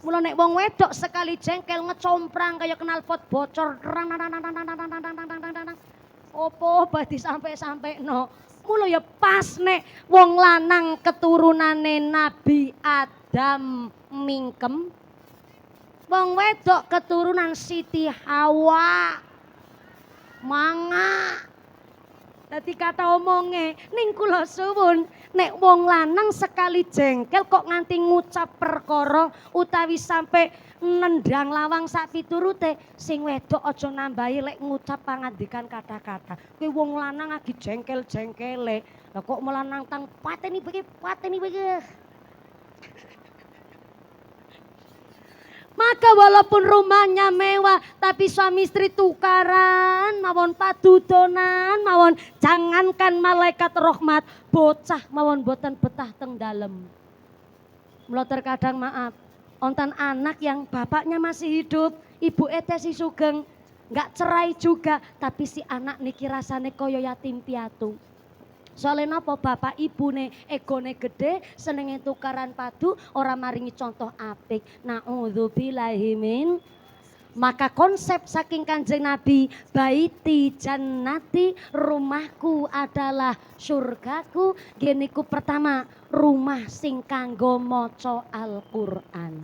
Mula nek wong wedok sekali jengkel ngecomprang kayak knalpot bocor. Opo badi sampai no. Mula ya pas nek wong lanang keturunane Nabi Adam mingkem. Wong wedok keturunan Siti Hawa manga. Dadi kata omonge ning kula suwun nek wong lanang sekali jengkel kok nganti ngucap perkara utawi sampai nendang lawang sak piturute, sing wedok aja nambahi lek ngucap pangandikan kata-kata. Kowe wong lanang lagi jengkel-jengkele, lah kok malah nantang pateni bege. Maka walaupun rumahnya mewah, tapi suami istri tukaran, mawon padudonan, mawon jangankan malaikat rahmat, bocah mawon boten betah teng dalem. Mula terkadang maaf, onten anak yang bapaknya masih hidup, ibu si sugeng, nggak cerai juga, tapi si anak niki rasane koyo yatim piatu. Soalnya napa bapak ibune egone gede, senenge tukaran padu, ora maringi contoh apik. Na'udzubillahi min. Maka konsep saking Kanjeng Nabi, baiti jannati, rumahku adalah surgaku. Geniku pertama, rumah sing kanggo maca Al-Qur'an.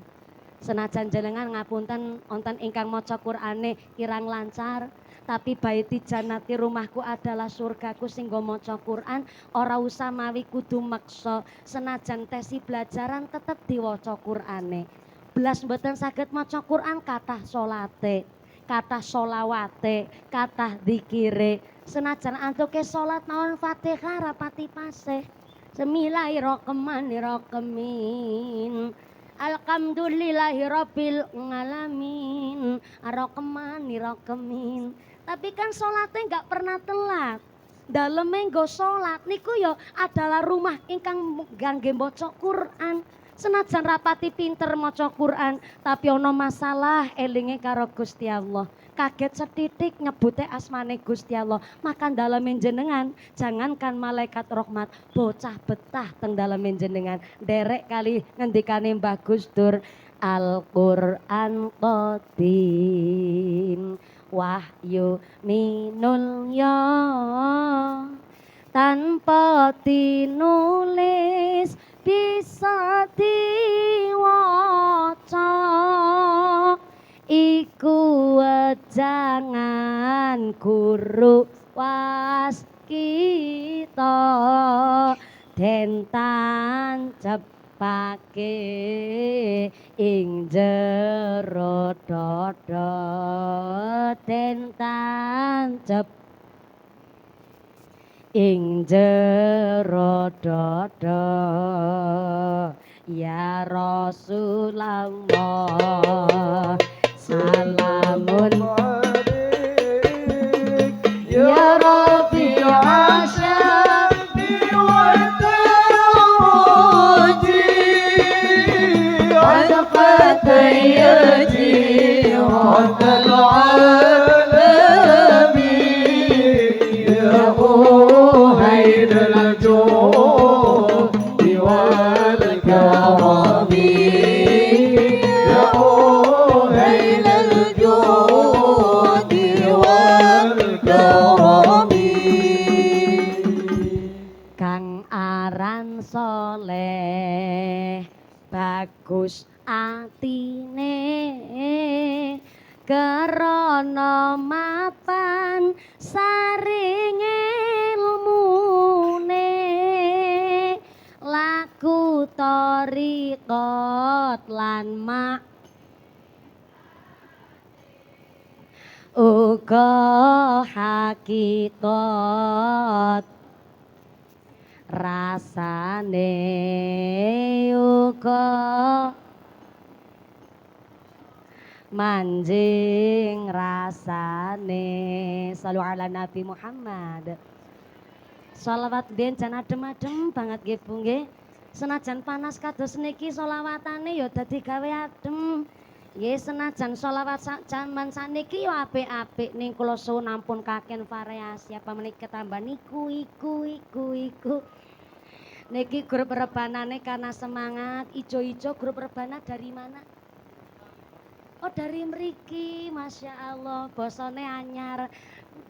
Senajan jenengan ngapunten wonten ingkang maca Qur'ane kirang lancar, tapi baiti jannati, rumahku adalah surgaku sing nggo maca Qur'an, ora usah mawi kudu maksa. Senajan tesi belajaran tetep diwaca Qur'ane. Belas mboten saged maca Qur'an kathah salate, kathah sholawate, kathah dzikire. Senajan antuke salat mawon Fatihah rapati pasih. Bismillahirrahmanirrahim. Alhamdulillahi rabbil ngalamin, arrahmanirrahim. Tapi kan sholatnya nggak pernah telat. Daleme nggo sholat niku yo adalah rumah ingkang gangge maca Quran. Senajan rapati pinter maca Quran, tapi ono masalah elinge karo Gusti Allah. Kaget setitik nyebute asmane Gusti Allah, maka daleme jenengan jangankan malaikat rahmat, bocah betah teng daleme jenengan. Derek kali ngendikane Mbah Gus Dur, Al-Qur'an qadim wahyu minulya tanpa tinulis bisa diwaca iku wejangan guru waskita den tancepake ing jero dada den tancep ing jero dada ya Rasulullah salamun ya Rabbi asyabi wa tawaji al-fatayati wa al-alami ya خير الجود والكرم يا خير الجود والكرم Kang aran soleh bagus atine krana mapan saring ilmune laku thariqat lan mak uga hakikat rasane uga manjing rasane salu ala Nabi Muhammad sholawat den jan adem-adem banget nggih Bu nggih senajan panas kados niki sholawatane ya dadi gawe adem nggih senajan sholawat jaman saniki ya apik-apik ning kula suwun ampun kaken variasi apa menika ketambah niku iku niki grup rebanane karena semangat ijo-ijo grup rebana dari mana? Oh dari mriki, Masya Allah, bosone anyar.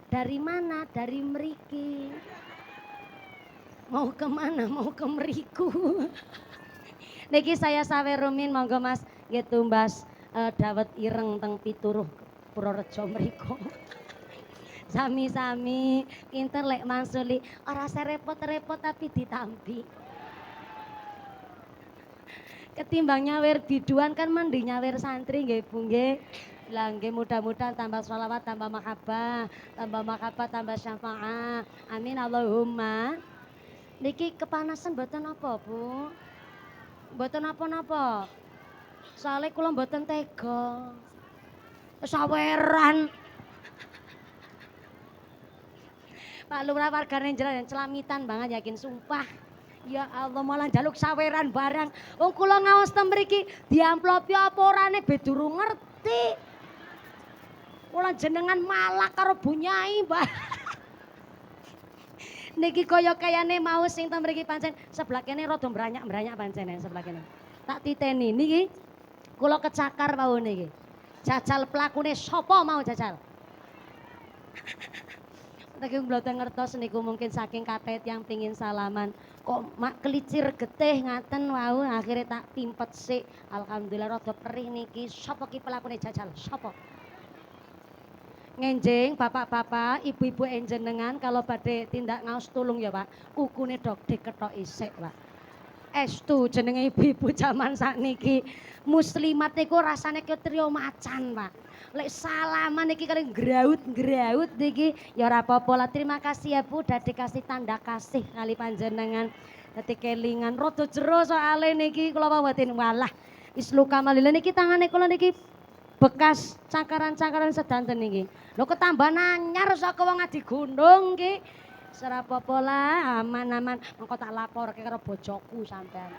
Dari mana? Dari mriki. Mau kemana? Mau ke mriku. Niki saya sawe rumin, monggo Mas, nggih tumbas dawet ireng teng pituruh Purworejo mriku. Sami-sami, pinter lek mangsuli, ora serepot-repot tapi ditampi. Ketimbang nyawer biduan kan mending nyawer santri nggih Bu nggih. Lah nggih mudah-mudahan tambah sholawat, tambah mahabbah, tambah syafaat. Amin Allahumma. Niki kepanasan mboten apa Bu? Mboten napa-napa. Soale kula mboten tega. Saweran. Pak Lurah wargane Njeren celamitan banget yakin sumpah. Ya Allah malah njaluk saweran barang. Wong kula ngaos ten mriki diamplopi apa orane be durung ngerti. Kula jenengan malak karo bunyai, Mbak. Niki kaya kayane mau sing ten mriki pancen sebelah kene rada mbranyak-mbranyak pancen sebelah kene. Tak titeni niki kula kecakar wau niki. Jajal pelakune sapa mau jajal? Tapi mboten ngertos niku mungkin saking kathah yang pingin salaman. Kok mak kelicir getih ngaten wau akhirnya tak pimpet sik. Alhamdulillah rada perih niki. Sapa ki pelakune jajal? Sapa? Ngenjing bapak-bapak, ibu-ibu enjenengan kalau badhe tindak ngaos tulung ya Pak. Kukune dok diketok isik Pak. Estu jenenge ibu-ibu zaman sakniki. Muslimat niku rasane ketriya macan Pak. Lek salaman iki kali graut-graut niki ya ora apa-apa lah. Terima kasih ya Bu udah dikasih tanda kasih kali panjenengan. Dadi kelingan rada jero soalé niki kula pawatin walah wis luka malih niki tangane kula niki bekas cakaran-cakaran sedanten niki. Lho ketambahan anyar saka wong adi gunung iki. Ora apa-apa lah aman-aman mengko tak laporke karo bojoku sampean.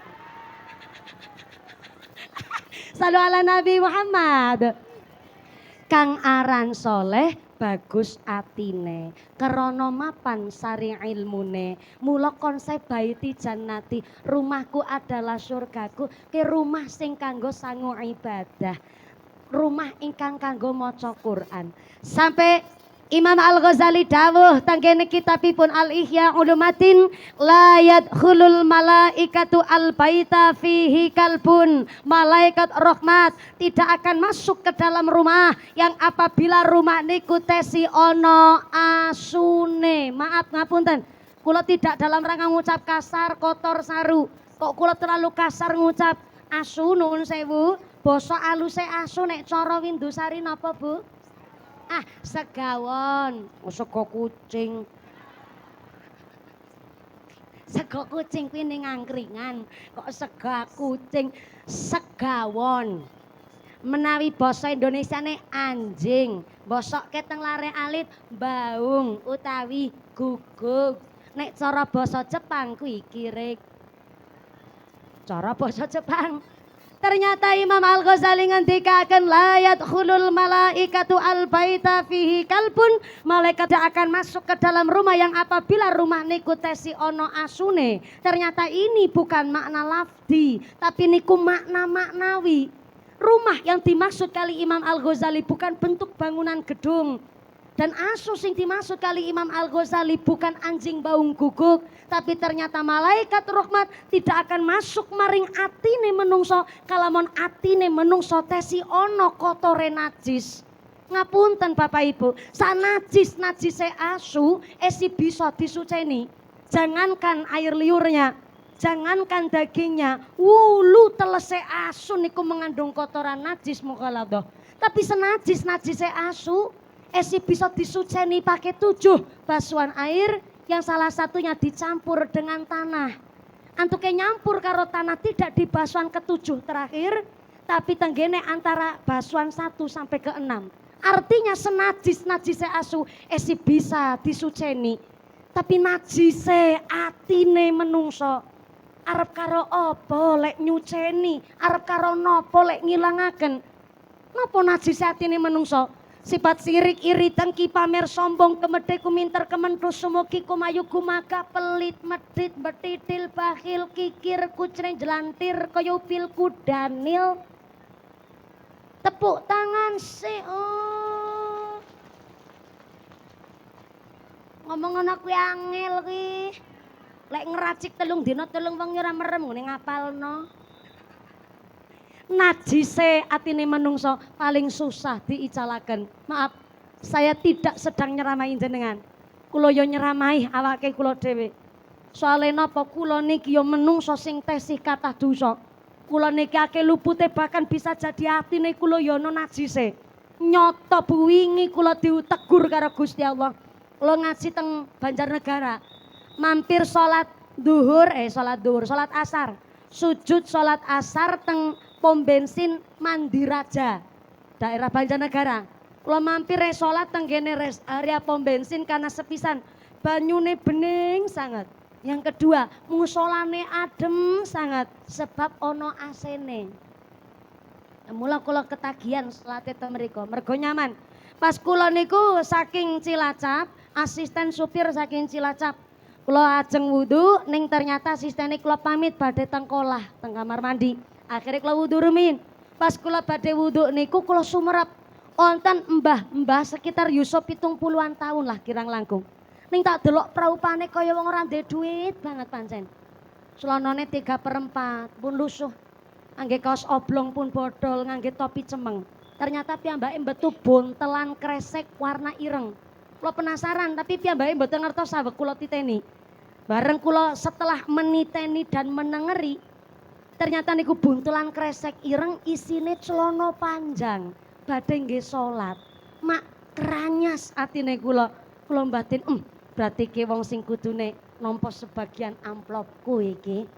Salu ala Nabi Muhammad. Kang aran soleh bagus atine krana mapan sari ilmune mula konsep baiti jannati rumahku adalah surgaku ke rumah sing kanggo sangu ibadah rumah ingkang kanggo maca Quran. Sampai Imam Al-Ghazali dawuh tanggene kitabipun Al-Ihya Ulumatin, la yadkhulul malaikatu al-baita fihi kalbun. Malaikat rahmat tidak akan masuk ke dalam rumah yang apabila rumah niku tesi ono asune. Maaf ngapunten, kula tidak dalam rangka ngucap kasar, kotor, saru. Kok kula terlalu kasar ngucap asu, nuwun sewu. Basa aluse asu nek cara Windusari napa, Bu? Segawon, sego kucing. Sego kucing kuwi ning angkringan, kok sega kucing, segawon. Menawi basa Indonesiane anjing, bosok keteng lare alit baung utawi guguk. Nek cara basa Jepang kuwi kirik. Cara basa Jepang. Ternyata Imam Al-Ghazali ngendikaken la yadkhulul malaikatu al-baita fihi kalbun. Malaikat tidak akan masuk ke dalam rumah yang apabila rumah niku tesi ono asune. Ternyata ini bukan makna lafdi, tapi niku makna maknawi. Rumah yang dimaksud kali Imam Al-Ghazali bukan bentuk bangunan gedung. Dan asu sing dimaksud kali Imam Al-Ghazali bukan anjing baung guguk, tapi ternyata malaikat rahmat tidak akan masuk maring atine menungso kalamun atine menungso tesi ono kotore najis. Ngapunten Bapak Ibu, najise asu esi bisa disuceni. Jangankan air liurnya, jangankan dagingnya, wulu telese asu niku mengandung kotoran najis mukhaladhah. Tapi najise asu esi bisa disuceni pakai 7 basuhan air yang salah satunya dicampur dengan tanah. Antuke nyampur karo tanah tidak di basuhan ke-7 terakhir, tapi tenggene antara basuhan 1 sampai ke 6. Artinya najise asu esi bisa disuceni. Tapi najise atine menungso arep karo apa lek nyuceni, arep karo napa lek ngilangaken. Napa najise atine menungso? Sifat sirik, iri, dengki, pamer, sombong, kemedhe, kuminter, kementus, sumugi, kumayu, gumaga, pelit, medit, betitil, bakhil, kikir, kucreng, jelantir, kaya upil, kudanil. Tepuk tangan sih. Oh. Ngomong ana kuwi angel kuwi. Lek ngeracik 3 dina 3 wengi ora merem ngene ngapalno. Najise atine menungso paling susah diicalaken. Maaf, saya tidak sedang nyeramahi jenengan. Kula yo nyeramahi awake kula dhewe. Soale napa kula niki yo menungso sing tesih kathah dosa. Kula niki akeh lupute bahkan bisa jadi atine kula yo ana najise. Nyoto wingi kula ditegur karo Gusti Allah. Kula ngaji teng Banjarnegara. Mampir salat asar. Sujud salat asar teng pom bensin Mandiraja, daerah Banjarnegara. Kula mampir salat teng kene area pom bensin karena sepisan banyune bening sangat. Yang kedua, musolane adem sangat sebab ono AC-ne. Mula kula ketagihan salate teng mriku, mergo nyaman. Pas kula niku saking Cilacap, asisten supir saking Cilacap. Kula ajeng wudu ning ternyata asistene kula pamit badhe teng kolah, teng kamar mandi. Akhirnya kula wudu rumin. Pas kula badhe wudu niku kula sumerep wonten mbah-mbah sekitar Yusuf 70-an tahun lah kirang langkung. Ning tak delok praupane kaya wong ora ndek duit banget pancen. Celanane 3/4 pun lusuh. Ngangge kaos oblong pun bodol, ngangge topi cemeng. Ternyata piyambake mbetu bontelan kresek warna ireng. Kula penasaran tapi piyambake mboten ngertos saweg kula titeni. Bareng kula setelah meniteni dan menengeri, ternyata niku buntelan kresek ireng isine celana panjang badhe nggih salat. Mak kranyas atine kula batin berarti ki wong sing kudune nampa sebagian amplopku iki.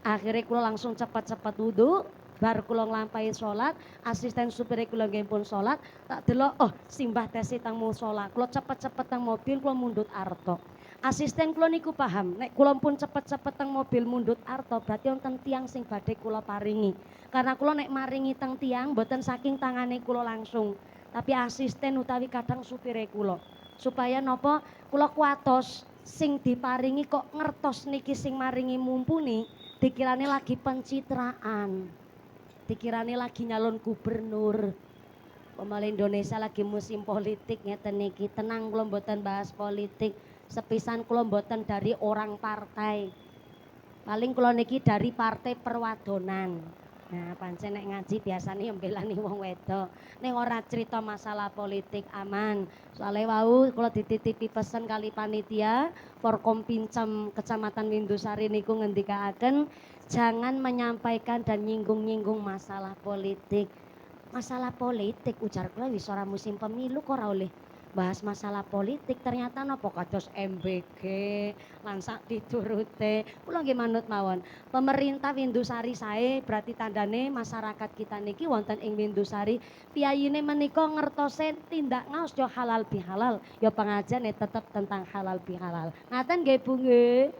Akhirnya kula langsung cepat-cepat wudu, bar kula nglampahi salat, asisten supir kula nggih pun salat, tak delok simbah tesi teng musala. Kula cepet-cepet teng mobil kula mundhut arta. Asisten kula niku paham, nek kula pun cepet-cepet teng mobil mundhut arta berarti wonten tiyang sing badhe kula paringi. Karena kula nek maringi teng tiyang mboten saking tangane kula langsung, tapi asisten utawi kadang supire kula. Supaya napa kula kuatos sing diparingi kok ngertos niki sing maringi mumpuni, dikirane lagi pencitraan. Dikirane lagi nyalon gubernur. Pemilih Indonesia lagi musim politik ngeten niki. Tenang kula mboten bahas politik. Sepisan kula mboten dari orang partai. Paling kula niki dari partai perwadonan. Nah, pancen nek ngaji biasane mbelani wong wedok. Ning ora cerita masalah politik aman. Soale wau kula dititipi pesen kali panitia Forkom Pincem Kecamatan Windusari niku ngendikaaken jangan menyampaikan dan nyinggung-nyinggung masalah politik. Masalah politik ujar kula wis ora musim pemilu kok ora oleh bahas masalah politik. Ternyata napa kados MBG lan sak diturute. Kula nggih manut mawon. Pemerintah Windusari sae berarti tandane masyarakat kita niki wonten ing Windusari piyayine menika ngertose tindak ngaos yo halal bihalal. Yo pengajane tetep tentang halal bihalal. Ngaten nggih Bu nggih.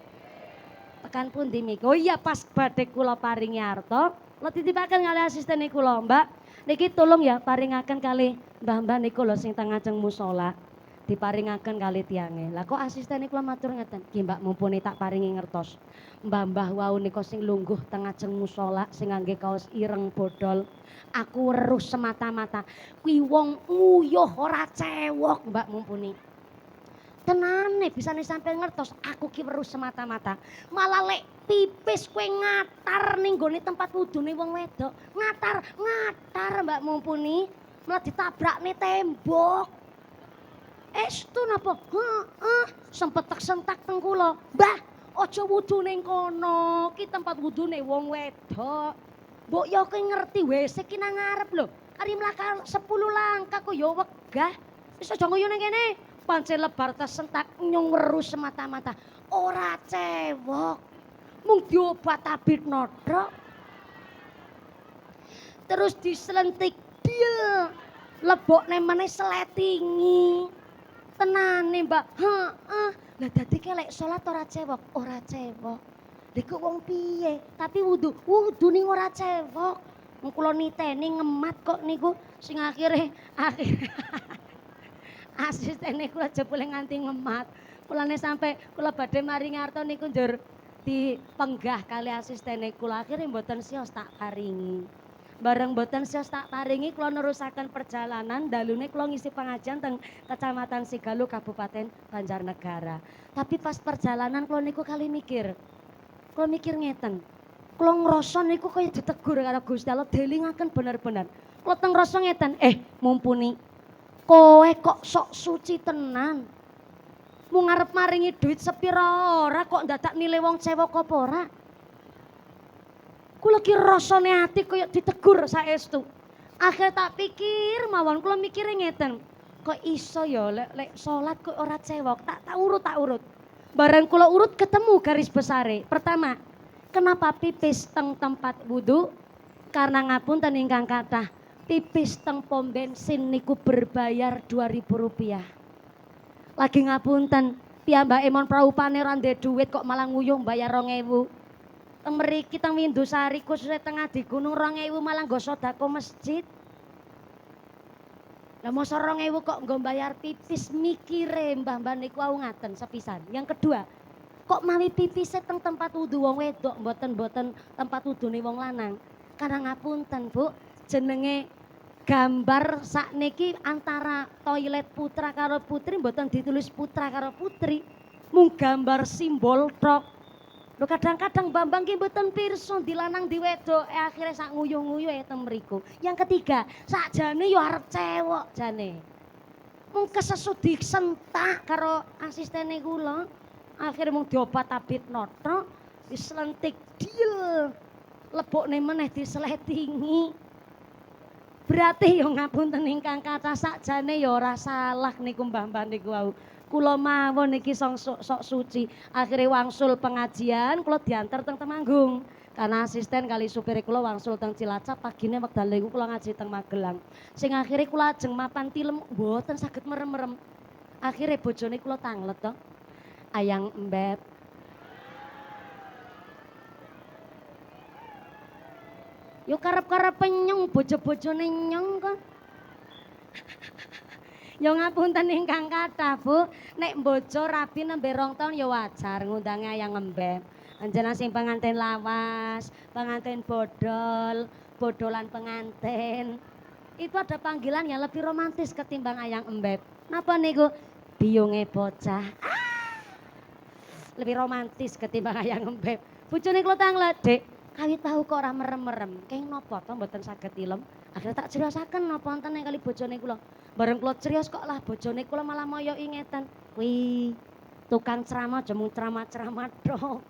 Tekan pundi miki? Oh iya pas badhe kula paringi arta, kula titipaken kalih asistene kula, Mbak. Niki tolong ya paringaken kali mbah-mbah niku lho sing teng ngajeng musala. Diparingaken kali tiange. Lah kok asistene kula matur ngeten, "Ki Mbak mumpuni tak paringi ngertos. Mbah-mbah wau nika sing lungguh teng ngajeng musala sing ngangge kaos ireng bodol. Aku weruh semata-mata kuwi wong nguyuh ora cewek, Mbak mumpuni." Tenane bisane sampe ngertos aku ki weruh semata-mata. Malah lek pipis kowe ngatar ning gone tempat wudune wong wedok. Ngatar Mbak mumpuni. Malah ditabrakne tembok. Estu napa? Heeh, sempet sentak teng kula. Mbah, aja wudu ning kono. Ki tempat wudune wong wedok. Mbok yo kowe ngerti WC ki nang ngarep lho. Ari mlakar 10 langkah kok yo wegah. Wis aja nguyu ning kene. Pancen lebar tersentak nyung weruh semata-mata. Ora cewek. Mung diobat tabit nodok. Terus diselentik dia. Lebokne meneh sletingi. Tenane Mbak. Heeh. Lah dadi kelek salat ora cewek, ora cewek. Lha wong piye? Tapi wudu ning ora cewek. Wong kula niteni ngemat kok niku sing akhire asistene kula jebule nganti ngemat. Kulane sampai kula badhe maringi arta niku njur dipenggah kali asistene kula. Akhire mboten sios tak paringi. Bareng mboten sios tak paringi kula nerusaken perjalanan dalune kula ngisi pengajian teng Kecamatan Sigalu Kabupaten Banjarnegara. Tapi pas perjalanan kula niku kali mikir. Kula mikir ngeten. Kula ngrasa niku kaya ditegur karo Gusti Allah delingaken bener-bener. Kula teng ngrasa ngeten, mumpuni kowe kok sok suci tenan. Mu ngarep maringi duit sepira ora kok ndadak nilai wong cewek apa ora. Kula ki rasane ati kaya ditegur saestu. Akhire tak pikir mawon kula mikire ngeten. Kok iso ya lek salat kok ora cewek. Tak urut. Bareng kula urut ketemu garis besare. Pertama, kenapa pipis teng tempat wudu? Karena ngapunten ingkang kathah. Pipis teng pom bensin niku berbayar Rp2.000. Lagi ngapunten, piyambake mon praupane ora ndek dhuwit kok malah nguyuh bayar 2.000. Teng mriki teng Windusari khususnya teng Adi Gunung 2.000 malah nggo sedekah masjid. Lah mosok 2.000 kok nggo bayar pipis, mikire mbah-mbah niku wau ngaten sepisan. Yang kedua, kok mawi pipise teng tempat wudu wong wedok mboten tempat wudune wong lanang. Karena ngapunten, Bu, jenenge gambar sakniki antara toilet putra karo putri mboten ditulis putra karo putri, mung gambar simbol tok. Lho kadang-kadang Bambang ki mboten pirsa di lanang di wedok, akhire sak nguyuh-nguyuh teng mriku. Yang ketiga, sakjane yo arep cewek jane. Mung kesesu disentak karo asistene kula. Akhire mung diobat tabit noto, dislentik diel. Lebokne meneh disletingi. Berarti yo ngapunten ingkang kathah sakjane yo ora salah niku mbah-mbah niku wau. Kula mawon niki sok suci. Akhire wangsul pengajian kula diantar teng Temanggung. Karena asisten kali supir kula wangsul teng Cilacap pagine wekdal niku kula ngaji teng Magelang. Sing akhire kula ajeng mapan tilem mboten saged merem-merem. Akhire bojone kula tanglet to. Ayang Mbep. Yo karep-karep nyong bojo-bojone nyong kok. Yo ngapunten ingkang kathah, Bu. Nek bojo rabi nembe 2 taun ya wajar ngundange ayang ngembek. Anjena sing pengantin lawas, pengantin bodol, bodolan pengantin. Itu ada panggilan yang lebih romantis ketimbang ayang embeb. Napa niku? Biyunge bocah. Lebih romantis ketimbang ayang embeb. Bojone kula tanglet, Dik, kawit tahu kok ora merem-merem. Kenging napa to mboten saged ilem? Ada tak criosaken napa wonten kali bojone kula. Bareng kula crios kok lah bojone kula malah moyoki ngeten. Kuwi tukang ceramah aja mung ceramah-ceramah tok.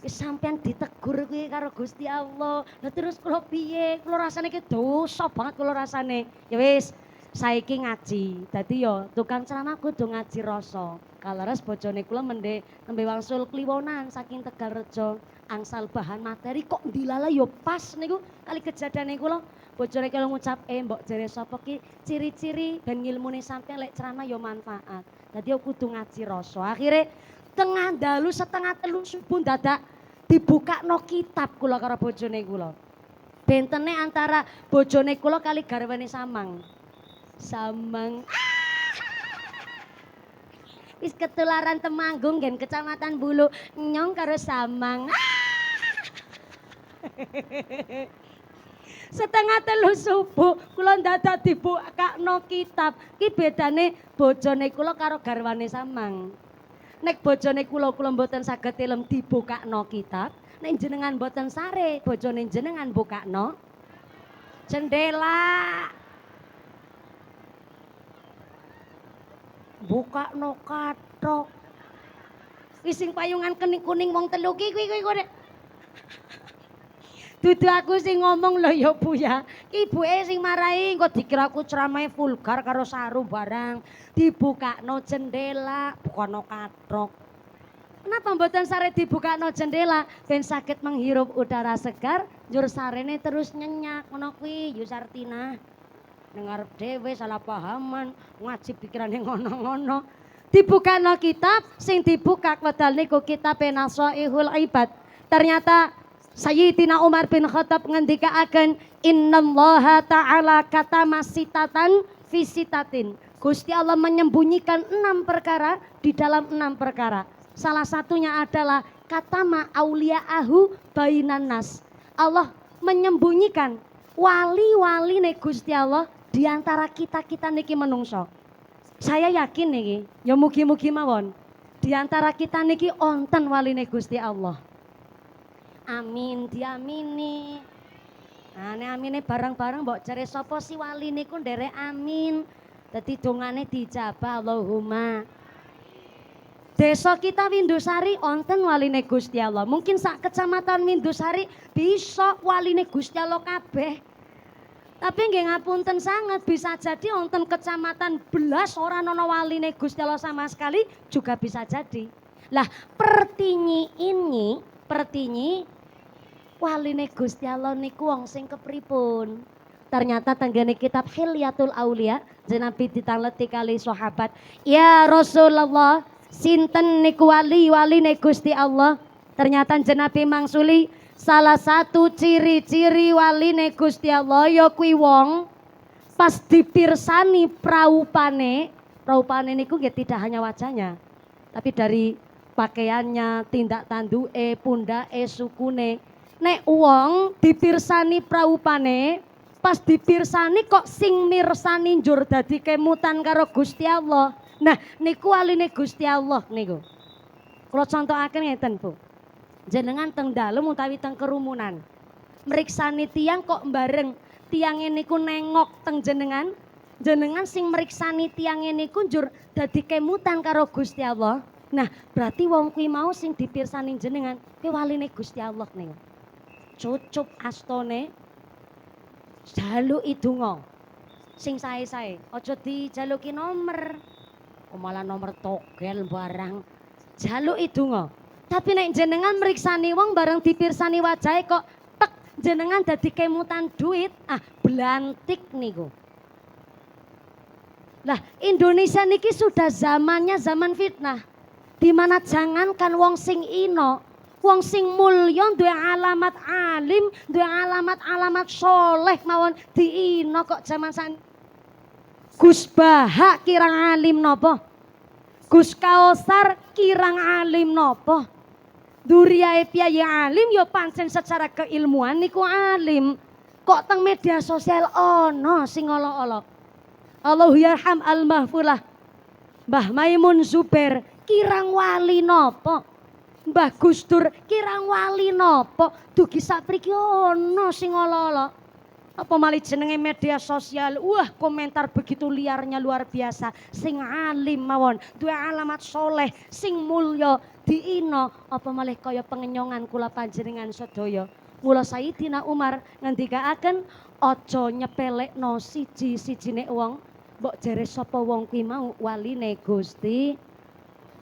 Wis sampean ditegur kuwi karo Gusti Allah. Lah terus kula piye? Kula rasane ki dosa banget kula rasane. Ya wis, saiki ngaji. Dadi ya tukang ceramah kudu ngaji rasa. Kaleres bojone kula nembe wangsul kliwonan saking Tegalrejo. Angsal bahan materi kok dilala ya pas niku kali kejadiane kula. Bojone kula ngucap, mbok jere sapa ki ciri-ciri ben ngilmune sampean lek ceramah ya manfaat. Dadi ya kudu ngaji rasa. Akhire tengah dalu setengah telu subuh dadak dibukakno kitab kula karo bojone kula. Bentene antara bojone kula kali garwane Samang. Samang. Wis ketularan Temanggung gen Kecamatan Bulu nyong karo Samang. Setengah telu subuh kula dadak dibukakno kitab. Ki bedane bojone kula karo garwane Samang. Nek bojone kula mboten saged ilem dibukakno kitab, nek jenengan mboten sare, bojone jenengan bukakno jendela. Bukakno kathok. Wis sing payungan kuning wong telu ki kuwi dudu aku sing ngomong lho ya Bu ya. Ki ibuke sing marahi engko dikira aku ceramahe vulgar karo saru barang. Dibukakno jendela, bukakno kathok. Kenapa mboten sare dibukakno jendela ben saged menghirup udara segar, njur sarene terus nyenyak ngono kuwi Yu Sartina. Dengar dhewe salah pahaman, ngaji pikirane ngono-ngono. Dibukakno kitab, sing dibukak wedal niku kitab Nasaihul Ibad. Ternyata Sayyidina Umar bin Khattab ngendikaaken innallaha ta'ala katama sitatan fi sitatin. Gusti Allah menyembunyikan 6 perkara di dalam 6 perkara. Salah satunya adalah katama auliya'ahu bainan nas. Allah menyembunyikan wali-wali nih Gusti Allah di antara kita-kita niki menungso. Saya yakin niki, ya mugi-mugi mawon. Di antara kita niki onten waline Gusti Allah. Amin, diamini. Nah, nek amine bareng-bareng mbok jare sapa si wali niku nderek amin. Dadi dongane dijabah Allahumma. Desa kita Windusari onten waline Gusti Allah. Mungkin sak kecamatan Windusari bisa waline Gusti Allah kabeh. Tapi nggih ngapunten sangat bisa jadi onten kecamatan belas ora ana waline Gusti Allah sama sekali juga bisa jadi. Lah pertinyi waline Gusti Allah niku wong sing kepripun? Ternyata tenggene kitab Hilyatul Aulia Nabi ditangleti kali sahabat. Ya Rasulullah, sinten niku waline Gusti Allah? Ternyata Nabi mangsuli salah satu ciri-ciri waline Gusti Allah ya kuwi wong pas dipirsani praupane niku nggih tidak hanya wajahnya, tapi dari pakaiannya, tindak tanduke, pundake, sukune. Nek wong dipirsani praupane, pas dipirsani kok sing mirsani njur dadi kemutan karo Gusti Allah. Nah, niku waline Gusti Allah niku. Kula contohaken ngeten, Bu. Jenengan teng dalem utawi teng kerumunan. Mriksani tiyang kok bareng tiange niku nengok teng jenengan. Jenengan sing mriksani tiange niku njur dadi kemutan karo Gusti Allah. Nah, berarti wong kuwi mau sing dipirsani jenengan kuwi waline Gusti Allah niku. Cucup astone jaluki donga sing sae-sae, aja dijaluki nomor. Kok malah nomor togel barang. Jaluki donga. Tapi nek jenengan mriksani wong bareng dipirsani wajahe kok tek jenengan dadi kemutan duit, belantik niku. Lah Indonesia niki sudah zamannya zaman fitnah. Di mana jangankan wong sing ino, wong sing mulya duwe alamat alim, duwe alamat soleh mawon diino kok zaman san. Gus Bahak kirang alim napa? Gus Kaosar kirang alim napa? Duriyae piye alim ya pancen secara keilmuan niku alim. Kok teng media sosial ono sing olok-olok. Allahu yarham al-mahfulah. Mbah Maimun Zubair kirang wali nopo? Mbah Gus Dur kirang wali nopo? Dugi sapriki ono sing olok-olok. Apa malih jenenge media sosial, wah komentar begitu liarnya luar biasa. Sing alim mawon, duwe alamat soleh, sing mulya diino, apa malih kaya pengenyongan kula panjenengan sedaya. Mula Sayyidina Umar ngendikaaken aja nyepelekno siji-sijine wong, mbok jere sapa wong kuwi mau waline Gusti.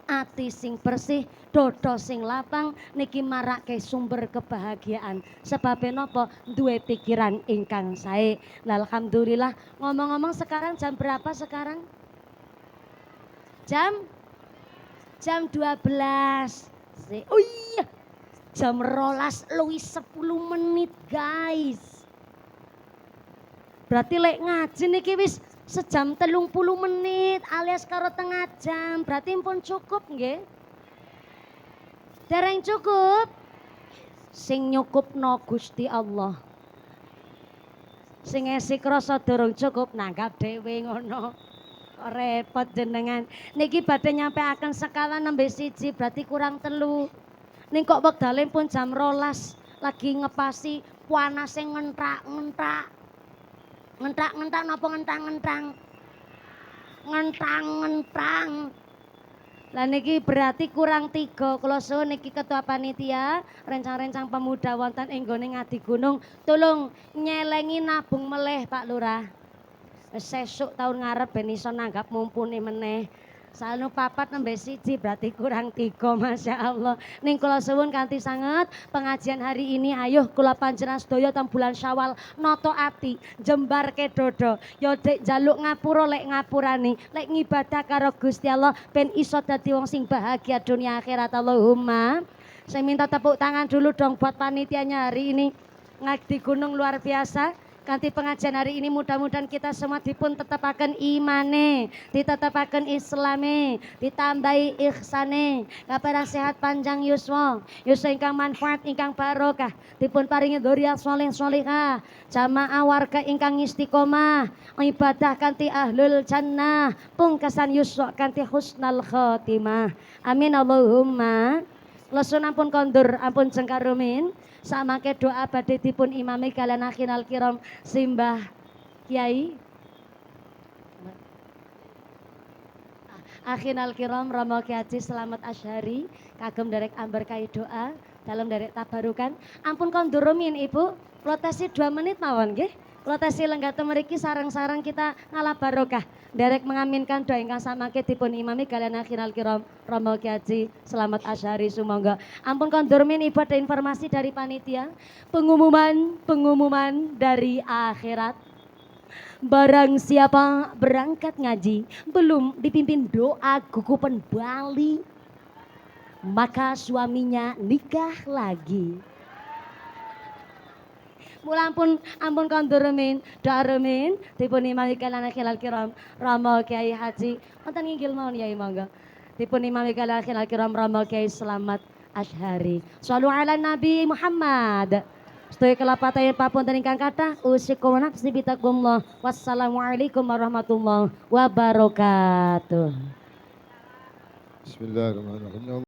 Ati sing bersih, dodo sing lapang niki marake sumber kebahagiaan. Sebabnya napa? Duwe pikiran ingkang sae. Lah alhamdulillah, ngomong-ngomong sekarang jam berapa sekarang? Jam 12. Oh iya. Jam 12 luwih 10 menit, guys. Berarti lek ngaji niki wis sejam 30 menit alias karo tengah jam, berarti pun cukup nggih? Dereng cukup? Sing nyukupno Gusti Allah. Sing esik krasa durung cukup nanggap dhewe ngono. Kok repot jenengan. Niki badhe nyampeaken skala nembe 1 berarti kurang 3. Ning kok wektale pun jam 12 lagi ngepasi panase ngentak-ngentak. Ngentak-ngentak napa ngentang-ngentang? Ngentang-ngentang. Lah niki berarti kurang 3. Kula suwun niki ketua panitia rencang-rencang pemuda wonten ing nggone Ngadi Gunung, tolong nyelengi nabung meleh Pak Lurah. Sesuk tahun ngarep ben iso nanggap mumpuni meneh. Salnu 4 nembe 1 berarti kurang 3, Masya Allah. Ning kula suwun kanthi sanget pengajian hari ini ayo kula panjenengan sedaya teng bulan Syawal noto ati jembarke dodo. Yo dek jaluk ngapura lek ngapurani, lek ngibadah karo Gusti Allah ben iso dadi wong sing bahagia dunia akhirat. Allahumma. Saya minta tepuk tangan dulu dong buat panitianya hari ini. Ngadi Gunung luar biasa. Kanthi pengajian hari ini mudah-mudahan kita semua dipun tetapaken imane, ditetapaken islame, ditambahi ihsane, kaparan sehat panjang yuswa, yuswa ingkang manfaat ingkang barokah, dipun paringi dzurriyyah sholih sholihah, jamaah warga ingkang istiqomah, ibadah kanthi ahlul jannah, pungkasan yuswa kanthi husnal khotimah. Amin Allahumma. Lesun ampun kondur, ampun jengkar rumin. Samangke doa badhe dipun imami kalian akhinal kiram simbah Kiai akhinal kiram Romo Ki Haji Slamet Asyhari kagem derek amberkahi doa dalam derek tabarukan. Ampun kondur rumin Ibu, protesi 2 menit mawon nggih. Protesi lenggah mriki sareng-sareng kita ngalah barokah. Derek mengaminkan doa ingkang samangke dipun imami kalian akhinal kiram Romo Ki Haji Slamet Asyhari sumangga. Ampun kondur min Ibu ada informasi dari panitia. Pengumuman dari akhirat. Barang siapa berangkat ngaji belum dipimpin doa gugupan Bali, maka suaminya nikah lagi. Mula ampun kondur rumin, doa rumin dipun imami kalian akhinal kiram Romo Kiai Haji wonten inggil mawon Yai monggo. Dipun imami kalian akhinal kiram Romo Kiai Slamet Asyhari. Shallu ala Nabi Muhammad. Sedaya kelapatan papunten ingkang kathah usikum nafsi bitaqullah. Wassalamualaikum warahmatullahi wabarakatuh. Bismillahirrahmanirrahim.